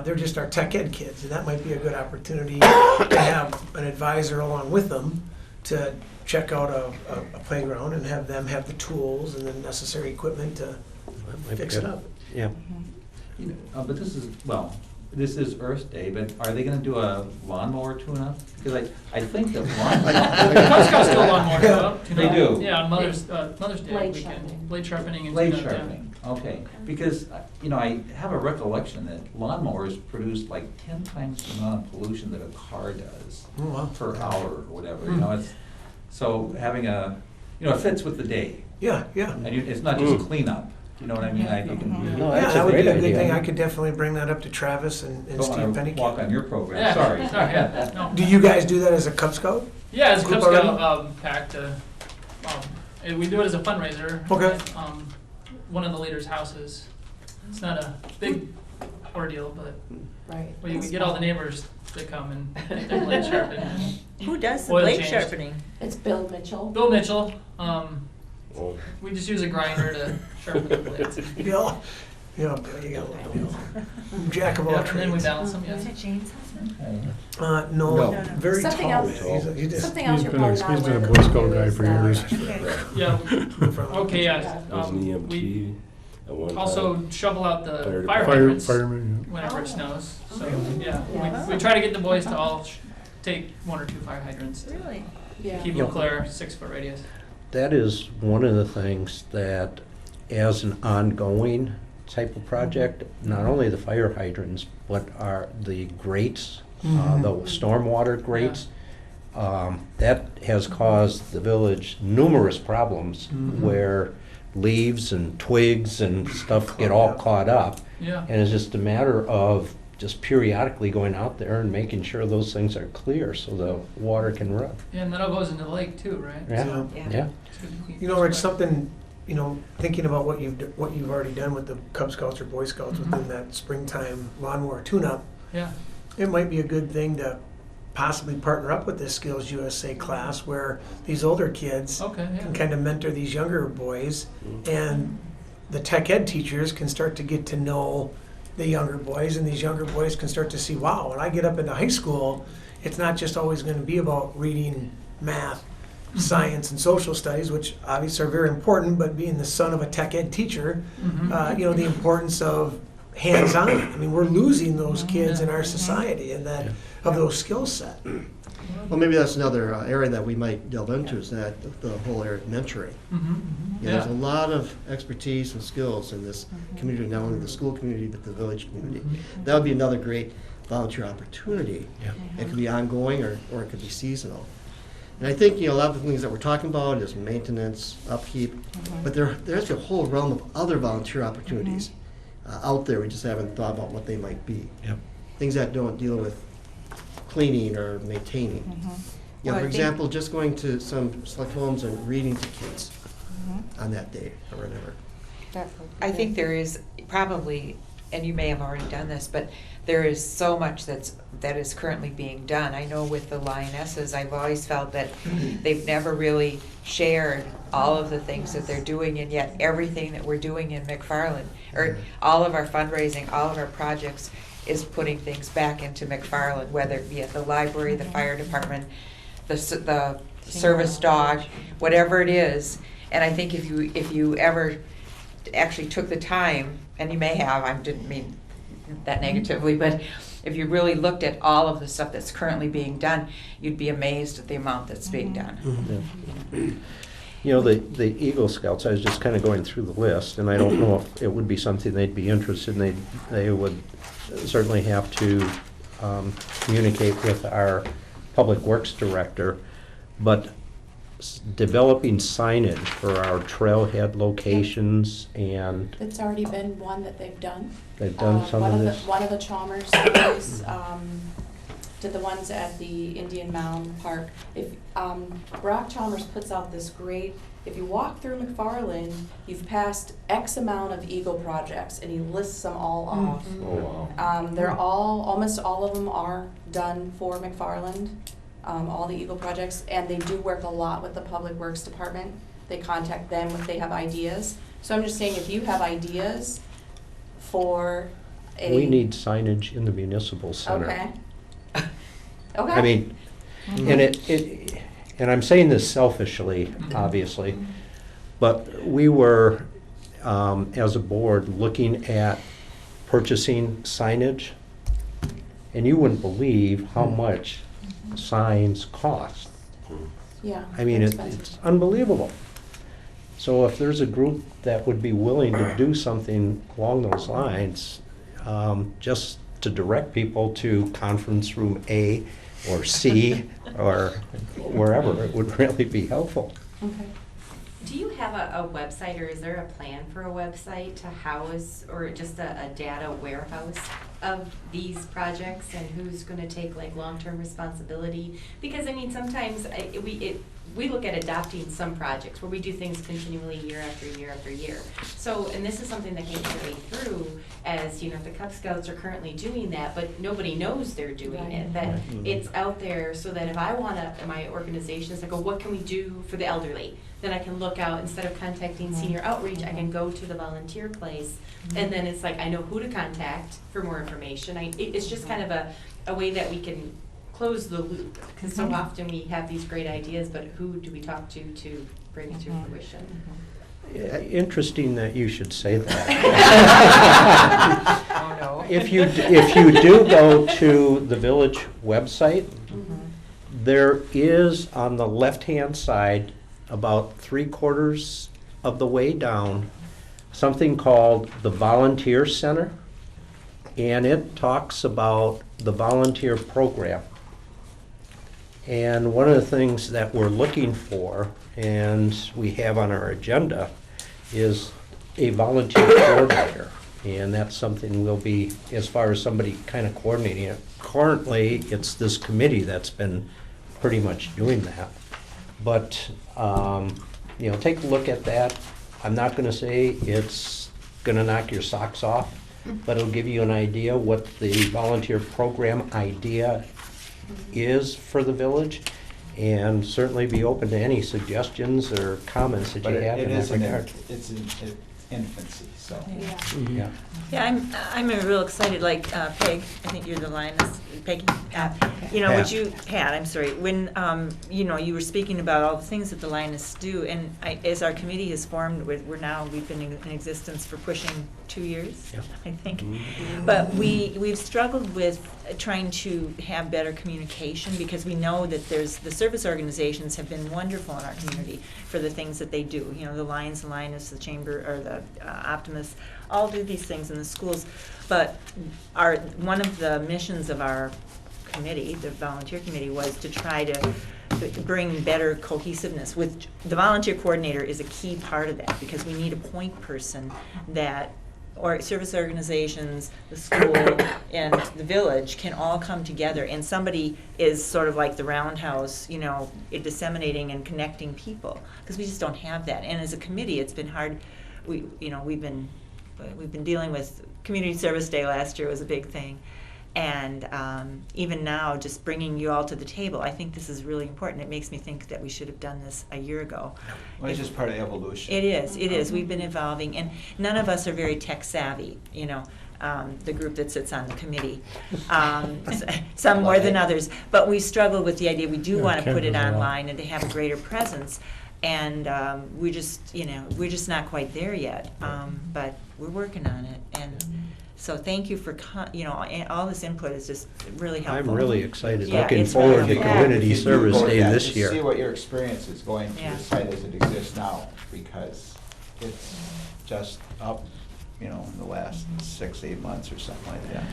They're just our tech ed kids, and that might be a good opportunity to have an advisor along with them to check out a playground and have them have the tools and the necessary equipment to fix it up. Yeah. But this is Earth Day, but are they gonna do a lawnmower tune-up? Because I think the lawnmower. The Cub Scouts do a lawnmower tune-up. They do? Yeah, on Mother's Day Blade weekend. sharpening. Blade sharpening and Blade tune-up, yeah. sharpening, okay. Because, I have a recollection that lawnmowers produce like 10 times the amount of pollution that a car does Oh, wow. per hour or whatever, so having it fits with the day. Yeah. And it's not just cleanup, you know what I mean? No, Yeah, that's that a would be great a good idea. thing. I could definitely bring that up to Travis and Don't Steve wanna Pennick. walk on your program, Yeah, sorry. yeah, no. Do you guys do that as a Cub Scout? Yeah, as a Cub Group Scout pack to, we do it as a fundraiser. Okay. At, one of the leaders' houses. It's not a big ordeal, but Right. we get all the neighbors to come and get their blade sharpened. Who does the Oil blade changed. sharpening? It's Bill Mitchell. Bill Mitchell. We just use a grinder to sharpen the blades. Bill? Yeah, you got jack of all Yeah, and then we trades. balance them, Is yeah. it Jane's husband? No, very Something tall else- man. He just, Something else He's you're been probably a, not he's been a aware Boy of Scout guy is, for years. Yeah, okay, yeah. There's an We EMT at one time. also shovel out the Fire fire department. hydrants Fireman, whenever it snows. So, yeah, Yeah. we try to get the boys to all take 1 or 2 fire hydrants to Really? Yeah. keep them clear, 6-foot radius. That is one of the things that, as an ongoing type of project, not only the fire hydrants, but are the grates, the stormwater grates. That has caused the village numerous problems where leaves and twigs and stuff get all caught up. Yeah. And it's just a matter of just periodically going out there and making sure those things are clear so the water can run. Yeah, and that all goes into the lake too, right? Yeah, So yeah. it's good to keep you know, Rich, those something, you know, thinking about what you've already done with the Cub Scouts or Boy Scouts Mhm. within that springtime lawnmower tune-up, Yeah. it might be a good thing to possibly partner up with this Skills USA class where these older kids Okay, yeah. can kind of mentor these younger boys, and the tech ed teachers can start to get to know the younger boys, and these younger boys can start to see, wow, when I get up into high school, it's not just always going to be about reading, math, science, and social studies, which obviously are very important, but being the son of a tech ed teacher, you know, the importance of hands-on. I mean, we're losing those kids in our society and that of those skill set. Well, maybe that's another area that we might delve into, is that the whole area of mentoring. Yeah, there's a lot of expertise and skills in this community, not only the school community, but the village community. That would be another great volunteer opportunity. It could be ongoing or it could be seasonal. And I think, you know, a lot of the things that we're talking about is maintenance, upkeep, but there's a whole realm of other volunteer opportunities out there. We just haven't thought about what they might be. Yep. Things that don't deal with cleaning or maintaining. Yeah, Well, I for think- example, just going to some select homes and reading to kids on that day or whatever. I think there is probably, and you may have already done this, but there is so much that is currently being done. I know with the Lionesses, I've always felt that they've never really shared all of the things that they're doing, and yet everything that we're doing in McFarland, or all of our fundraising, all of our projects, is putting things back into McFarland, whether it be at the library, the fire department, the service dog, whatever it is. And I think if you ever actually took the time, and you may have, I didn't mean that negatively, but if you really looked at all of the stuff that's currently being done, you'd be amazed at the amount that's being done. You know, the Eagle Scouts, I was just kind of going through the list, and I don't know if it would be something they'd be interested in. They would certainly have to communicate with our Public Works Director, but developing signage for our trailhead locations, and It's already been one that they've done. they've done some of this. One of the Chalmers boys did the ones at the Indian Mound Park. If Brock Chalmers puts out this great, if you walk through McFarland, you've passed X amount of Eagle projects, and he lists them all off. Oh, wow. They're almost all of them are done for McFarland, all the Eagle projects, and they do work a lot with the Public Works Department. They contact them if they have ideas. So I'm just saying, if you have ideas for a. We need signage in the municipal center. Okay. Okay. I mean, and and I'm saying this selfishly, obviously, but we were, as a board, looking at purchasing signage, and you wouldn't believe how much signs cost. Yeah. I mean, it's unbelievable. So if there's a group that would be willing to do something along those lines, just to direct people to conference room A or C or wherever, it would really be helpful. Okay. Do you have a website, or is there a plan for a website to house, or just a data warehouse of these projects, and who's going to take like long-term responsibility? Because I mean, sometimes we look at adopting some projects where we do things continually year after year after year. So, and this is something that came carry through as, you know, the Cub Scouts are currently doing that, but nobody knows they're doing it. That it's out there so that if I want to, my organization is like, oh, what can we do for the elderly? then I can look out, instead of contacting senior outreach, I can go to the volunteer place. And then it's like, I know who to contact for more information. It's just kind of a way that we can close the loop. Because so often we have these great ideas, but who do we talk to bring it to fruition? Yeah, interesting that you should say that. Oh, no. If you do go to the village website, there is on the left-hand side, about 3/4 of the way down, something called the Volunteer Center, and it talks about the volunteer program. And one of the things that we're looking for, and we have on our agenda, is a volunteer coordinator. And that's something we'll be, as far as somebody kind of coordinating it. Currently, it's this committee that's been pretty much doing that. But, take a look at that. I'm not gonna say it's gonna knock your socks off, but it'll give you an idea what the volunteer program idea is for the village, and certainly be open to any suggestions or comments that you have in that regard. It's in infancy, so. Yeah. Yeah, I'm real excited, like Peg, I think you're the lioness, Peggy. Would you, Pat, I'm sorry, when, you were speaking about all the things that the lioness do, and as our committee has formed, we've been in existence for pushing 2 years, I think. But we've struggled with trying to have better communication, because we know that the service organizations have been wonderful in our community for the things that they do. The Lions and Lioness, the Chamber, or the Optimists, all do these things in the schools. But one of the missions of our committee, the volunteer committee, was to try to bring better cohesiveness. With the volunteer coordinator is a key part of that, because we need a point person that, or service organizations, the school, and the village can all come together, and somebody is sort of like the roundhouse, disseminating and connecting people, because we just don't have that. And as a committee, it's been hard. We've been dealing with Community Service Day last year was a big thing. And even now, just bringing you all to the table, I think this is really important. It makes me think that we should have done this a year ago. Well, it's just part of evolution. It is. We've been evolving, and none of us are very tech savvy, the group that sits on the committee. Some more than others. But we struggle with the idea, we do want to put it online and to have a greater presence. And we're just not quite there yet. But we're working on it. And so thank you for, all this input is just really helpful. I'm really excited. Looking forward to Community Service Day this year. See what your experience is going to the site as it exists now, because it's just up, in the last 6-8 months or something like that.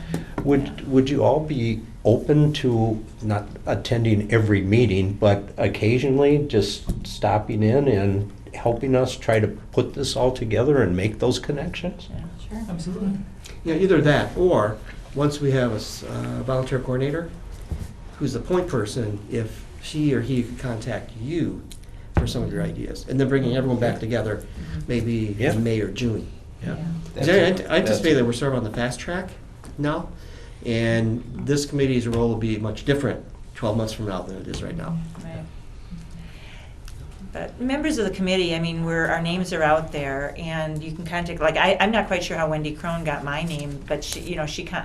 Would you all be open to not attending every meeting, but occasionally just stopping in and helping us try to put this all together and make those connections? Yeah, sure. Absolutely. Yeah, either that, or once we have a volunteer coordinator, who's the point person, if she or he could contact you for some of your ideas, and then bringing everyone back together, maybe in May or June. Yeah. I anticipate that we're sort of on the fast track now, and this committee's role will be much different 12 months from now than it is right now. Right. But members of the committee, our names are out there, and you can contact. Like I'm not quite sure how Wendy Crone got my name, but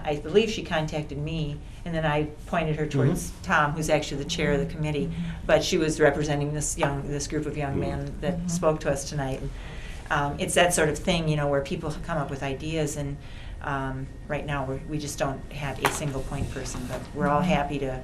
I believe she contacted me, and then I pointed her towards Tom, who's actually the chair of the committee. But she was representing this group of young men that spoke to us tonight. And, it's that sort of thing, where people come up with ideas, and right now we just don't have a single point person, but we're all happy to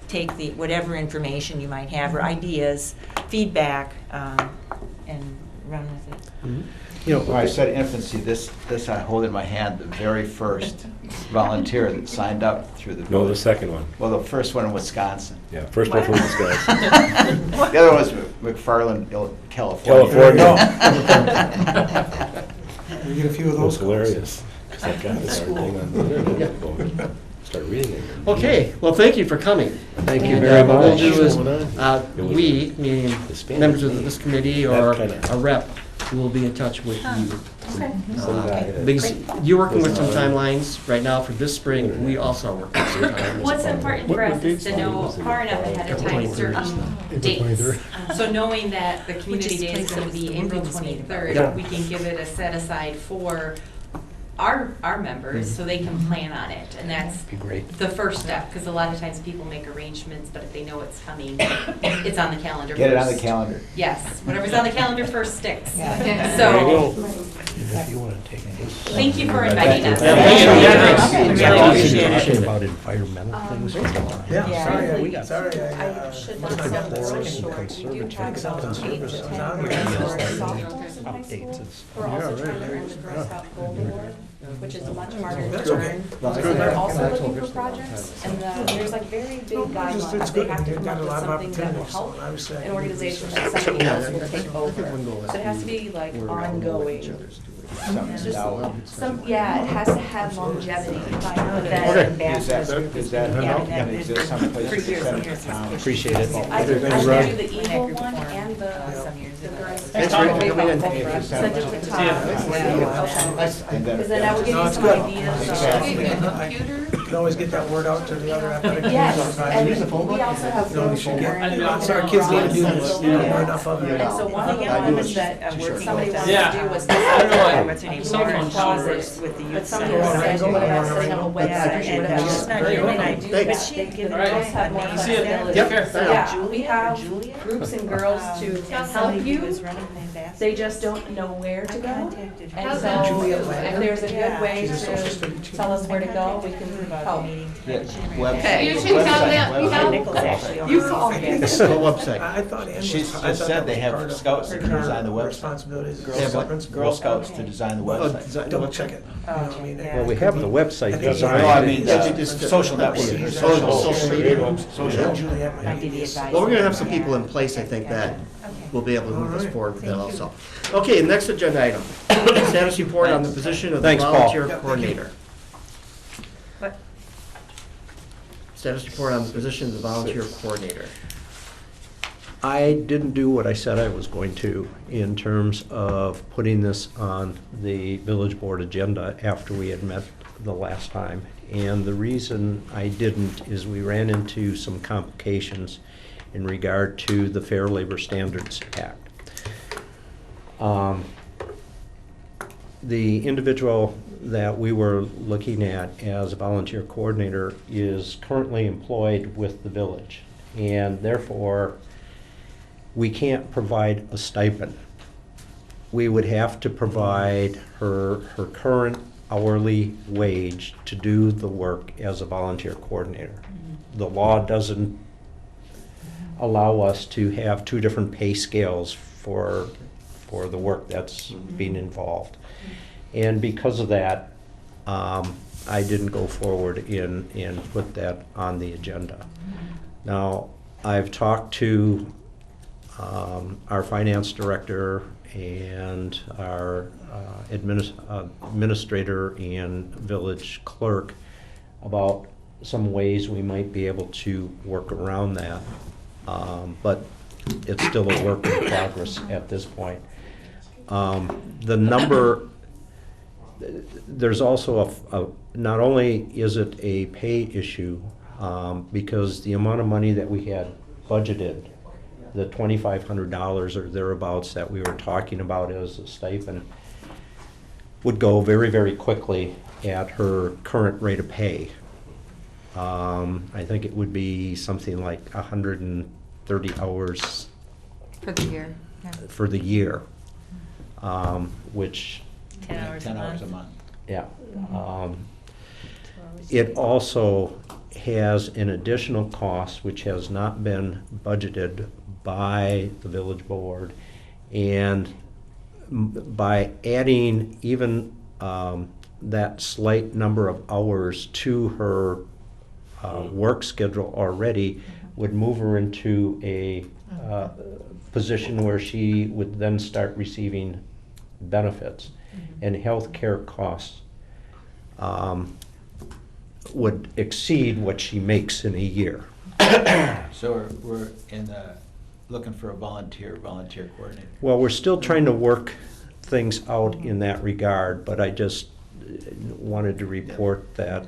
take whatever information you might have or ideas, feedback, and run with it. When I said infancy, this I hold in my hand, the very first volunteer that signed up through the. No, the second one. Well, the first one in Wisconsin. Yeah, first one from Wisconsin. The other one was McFarland, California. We get a few of those. That's hilarious. Because that guy started getting on the internet. Start reading it. Okay, well, thank you for coming. Thank you very much. What we'll do is, we, meaning members of this committee or a rep, will be in touch with you Okay. Because you're working with some timelines right now for this spring, we also are working with some timelines. What's important for us is to know far enough ahead of time certain dates. So knowing that the community day is gonna be April 23rd, Yep. we can give it a set aside for our members, so they can plan on it, and that's Be great. the first step, because a lot of times people make arrangements, but if they know it's coming, it's on the calendar Get it on the first. calendar. Yes, whatever's on the calendar first sticks. There you So, go. If you want to take this. thank you for inviting us. Yeah, thank you. Yeah, Talking appreciate it. about environmental things. Yeah, sorry, We got sorry, I should not Look sell at the the short. We do have some 8 to 10 conservatives. girls Yeah, who are right. sophomores in high school. We're also trying to earn the Girl Scout Gold Award, which is much harder That's to okay. earn. That's So good. they're also looking for projects, and there's like very big guidelines. It's They good. have to They've come got up a with lot of something that will opportunities. help Obviously, I an can do organization research. that somebody Yeah, else will I take think over. one goal is So it has to be like we're all know what each ongoing. other's doing. Something's Just out. yeah, it has to have longevity. But Okay. then Is that gonna exist someplace For years except and for years. town? Appreciate it. I could do the Eagle one and the girls. Thanks for coming in. Send it to the top. And then- Because then that would give No, you it's some good. ideas. You can always get that word out to the other athletic teams. Yes, and Use the phone we book. also have No, you girls should who get, are so our kids need to do this, you don't know enough of it. And so one of the I do ones it. that T-shirt. somebody wanted Yeah. to do was I don't know what- What's her name? Cell phone Lauren closet, Shores with the but youth somebody center. was saying, what about setting up a Yeah, website, and whatever. she's not Very doing well. it, but Thanks. she had given All right. Girls have more names. See you. flexibility. Yep. So yeah, we have groups and girls to And help somebody who you. was running my basket. They just don't know where to I go. contacted her. And so if there's a good way She's a social to study teacher. tell us where to go, we can help. Yeah, Okay. website. You should tell them- Website. Nichols actually You oversees call that. me. The website. I thought Ann was. She's I just thought said that they was have part of scouts that her design the website. responsibilities. They have what? Girl Scouts to design the website. Double check it. You know what I mean? Well, we have the website I think- designed. No, I mean, Yeah, the just- social networking, social media. Social. Juliet might I be did the this. advice. Well, we're gonna have some people in place, I think, that will be able to move us Alright. forward with that also. Okay, next agenda item, status report on the position of the Thanks, Paul. volunteer Yep, thank you. coordinator. What? Status report on the position of the volunteer coordinator. I didn't do what I said I was going to in terms of putting this on the village board agenda after we had met the last time. And the reason I didn't is we ran into some complications in regard to the Fair Labor Standards Act. The individual that we were looking at as a volunteer coordinator is currently employed with the village, and therefore we can't provide a stipend. We would have to provide her current hourly wage to do the work as a volunteer coordinator. The law doesn't allow us to have two different pay scales for the work that's being involved. And because of that, I didn't go forward and put that on the agenda. Now, I've talked to our finance director and our administrator and village clerk about some ways we might be able to work around that. But it's still a work in progress at this point. The number, there's also not only is it a pay issue, because the amount of money that we had budgeted, the $2,500 or thereabouts that we were talking about as a stipend, would go very, very quickly at her current rate of pay. I think it would be something like 130 hours For the year. Yeah. for the year, which, 10 hours a 10 hours a month. month. yeah. It also has an additional cost which has not been budgeted by the village board, and by adding even that slight number of hours to her work schedule already would move her into a position where she would then start receiving benefits, and health care costs would exceed what she makes in a year. So we're in the, looking for a volunteer coordinator. Well, we're still trying to work things out in that regard, but I just wanted to report that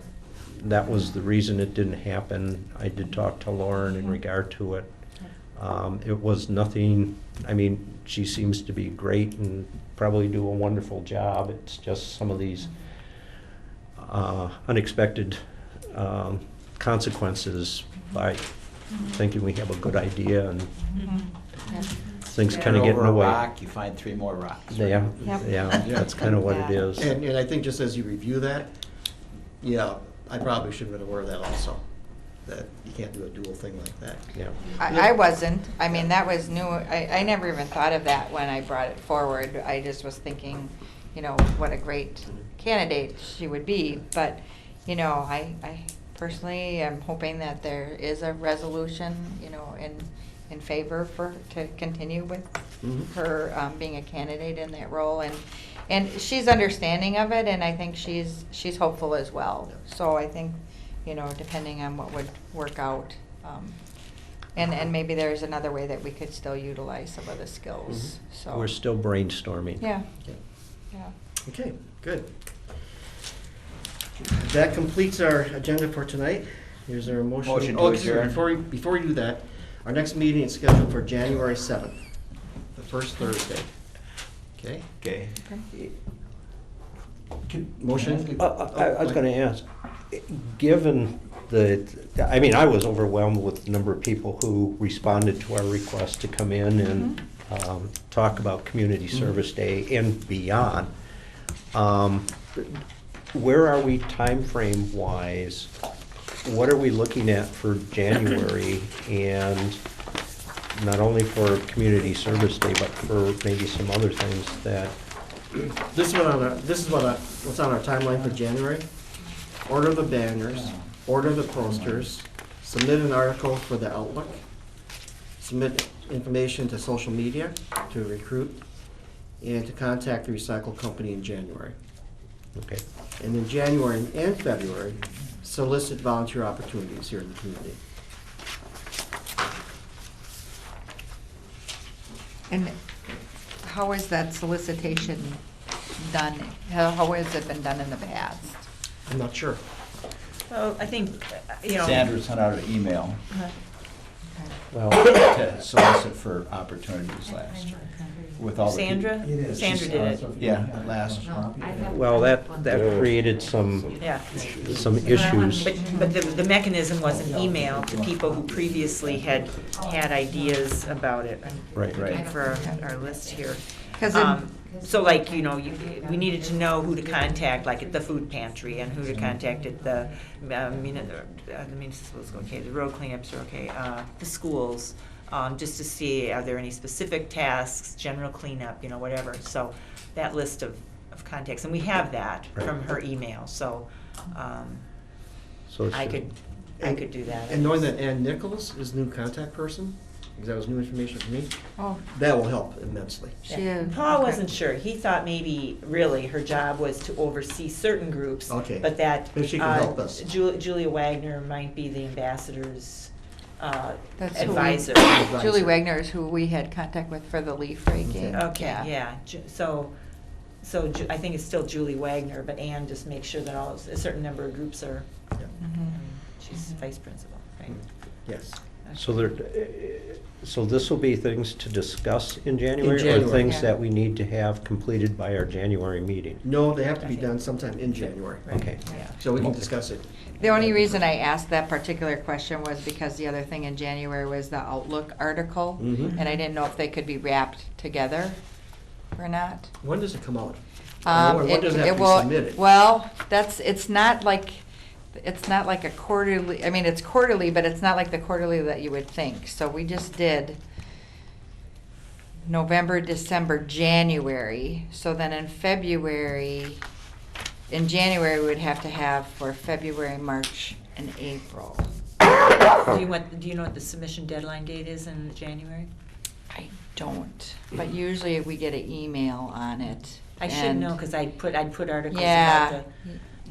that was the reason it didn't happen. I did talk to Lauren in regard to it. It was nothing, I mean, she seems to be great and probably do a wonderful job. It's just some of these unexpected consequences by thinking we have a good idea and things kind of get in Over the a way. rock, you find 3 more rocks. Yeah, Yep. yeah, that's kind of what it is. And I think just as you review that, yeah, I probably should have been aware of that also, that you can't do a dual thing like that. Yeah. I wasn't. I mean, that was new. I never even thought of that when I brought it forward. I just was thinking, you know, what a great candidate she would be. But, you know, I personally am hoping that there is a resolution, you know, in favor to continue with her being a candidate in that role. And she's understanding of it, and I think she's hopeful as well. So I think, you know, depending on what would work out. And maybe there's another way that we could still utilize some of the skills, so. We're still brainstorming. Yeah, Okay. yeah. Okay, good. That completes our agenda for tonight. Here's our motion. Motion to excuse me, adjourn. Before we do that, our next meeting is scheduled for January 7th, the first Thursday. Okay? Okay. Motion? I was gonna ask, given I mean, I was overwhelmed with the number of people who responded to our request to come in and talk about Community Service Day and beyond. Where are we time frame wise? What are we looking at for January, and not only for Community Service Day, but for maybe some other things that? This is what's on our timeline for January. Order the banners, order the posters, submit an article for the Outlook, submit information to social media to recruit, and to contact the recycle company in January. Okay. And in January and February, solicit volunteer opportunities here in the community. And how is that solicitation done? How has it been done in the past? I'm not sure. Well, I think, you know. Sandra sent out an email Well, to solicit for opportunities last year. With all the Sandra? Sandra did it. Yeah, last. well, that created some issues. But the mechanism was an email to people who previously had ideas about it. Right. Looking for our list here. 'Cause So like, you know, we needed to know who to contact, like at the food pantry, and who to contact at the municipal's okay, the road cleanups are okay, the schools, just to see, are there any specific tasks, general cleanup, you know, whatever. So that list of contacts, and we have that from her email, so So I could do that. And knowing that Ann Nichols is new contact person, because that was new information for me, Oh. that will help immensely. She is. Paul wasn't sure. He thought maybe really her job was to oversee certain groups. Okay. But that Maybe she can help us. Julia Wagner might be the ambassador's That's advisor. Julie Wagner is who we had contact with for the leaf raking. Okay, yeah. So I think it's still Julie Wagner, but Ann just makes sure that a certain number of groups are. She's vice principal, right? Yes. So this will be things to discuss in January, or January. things Yeah. that we need to have completed by our January meeting? No, they have to be done sometime in January. Okay. Yeah. So we can discuss it. The only reason I asked that particular question was because the other thing in January was the Outlook article, Mhm. and I didn't know if they could be wrapped together or not. When does it come out? When does it have to be will- submitted? Well, it's not like a quarterly, I mean, it's quarterly, but it's not like the quarterly that you would think. So we just did November, December, January. So then in January, we would have to have for February, March, and April. Do you know what the submission deadline date is in January? I don't, but usually we get an email on it. I should and- know, because I'd put articles Yeah. about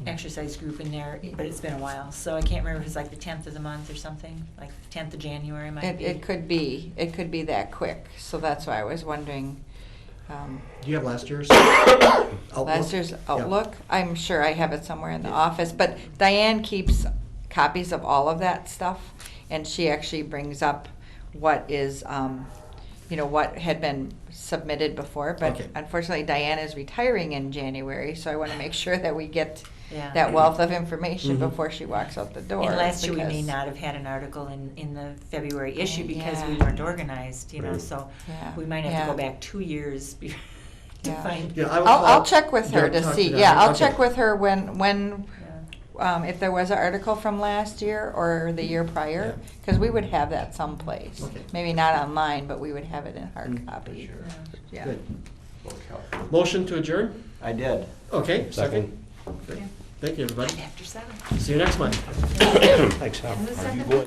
the exercise group in there, but it's been a while, so I can't remember if it's like the 10th of the month or something, like the 10th of January might be. It could be that quick, so that's why I was wondering, Do you have last year's outlook? Last year's Yeah. outlook, I'm sure I have it somewhere in the office, but Diane keeps copies of all of that stuff, and she actually brings up what is, what had been submitted before, but Okay. unfortunately Diane is retiring in January, so I want to make sure that we get Yeah. that wealth of information Mhm. before she walks out the door. And last year, we may because- not have had an article in the February issue because we Yeah. weren't organized, Right. so Yeah. we might have Yeah. to go back 2 years to Yeah. find. Yeah, I will I'll call- check with her Yeah, to talk see, to yeah, Diane. I'll Okay. check with her when, if there was an article from last year or the year prior, because we would have that someplace. Okay. Maybe not online, but we would have it in hard Mm. copy. Yeah. Good. Motion to adjourn? I did. Okay, second. Second. Great. Thank you, everybody. After 7. See you next month. Thanks, Al. And the second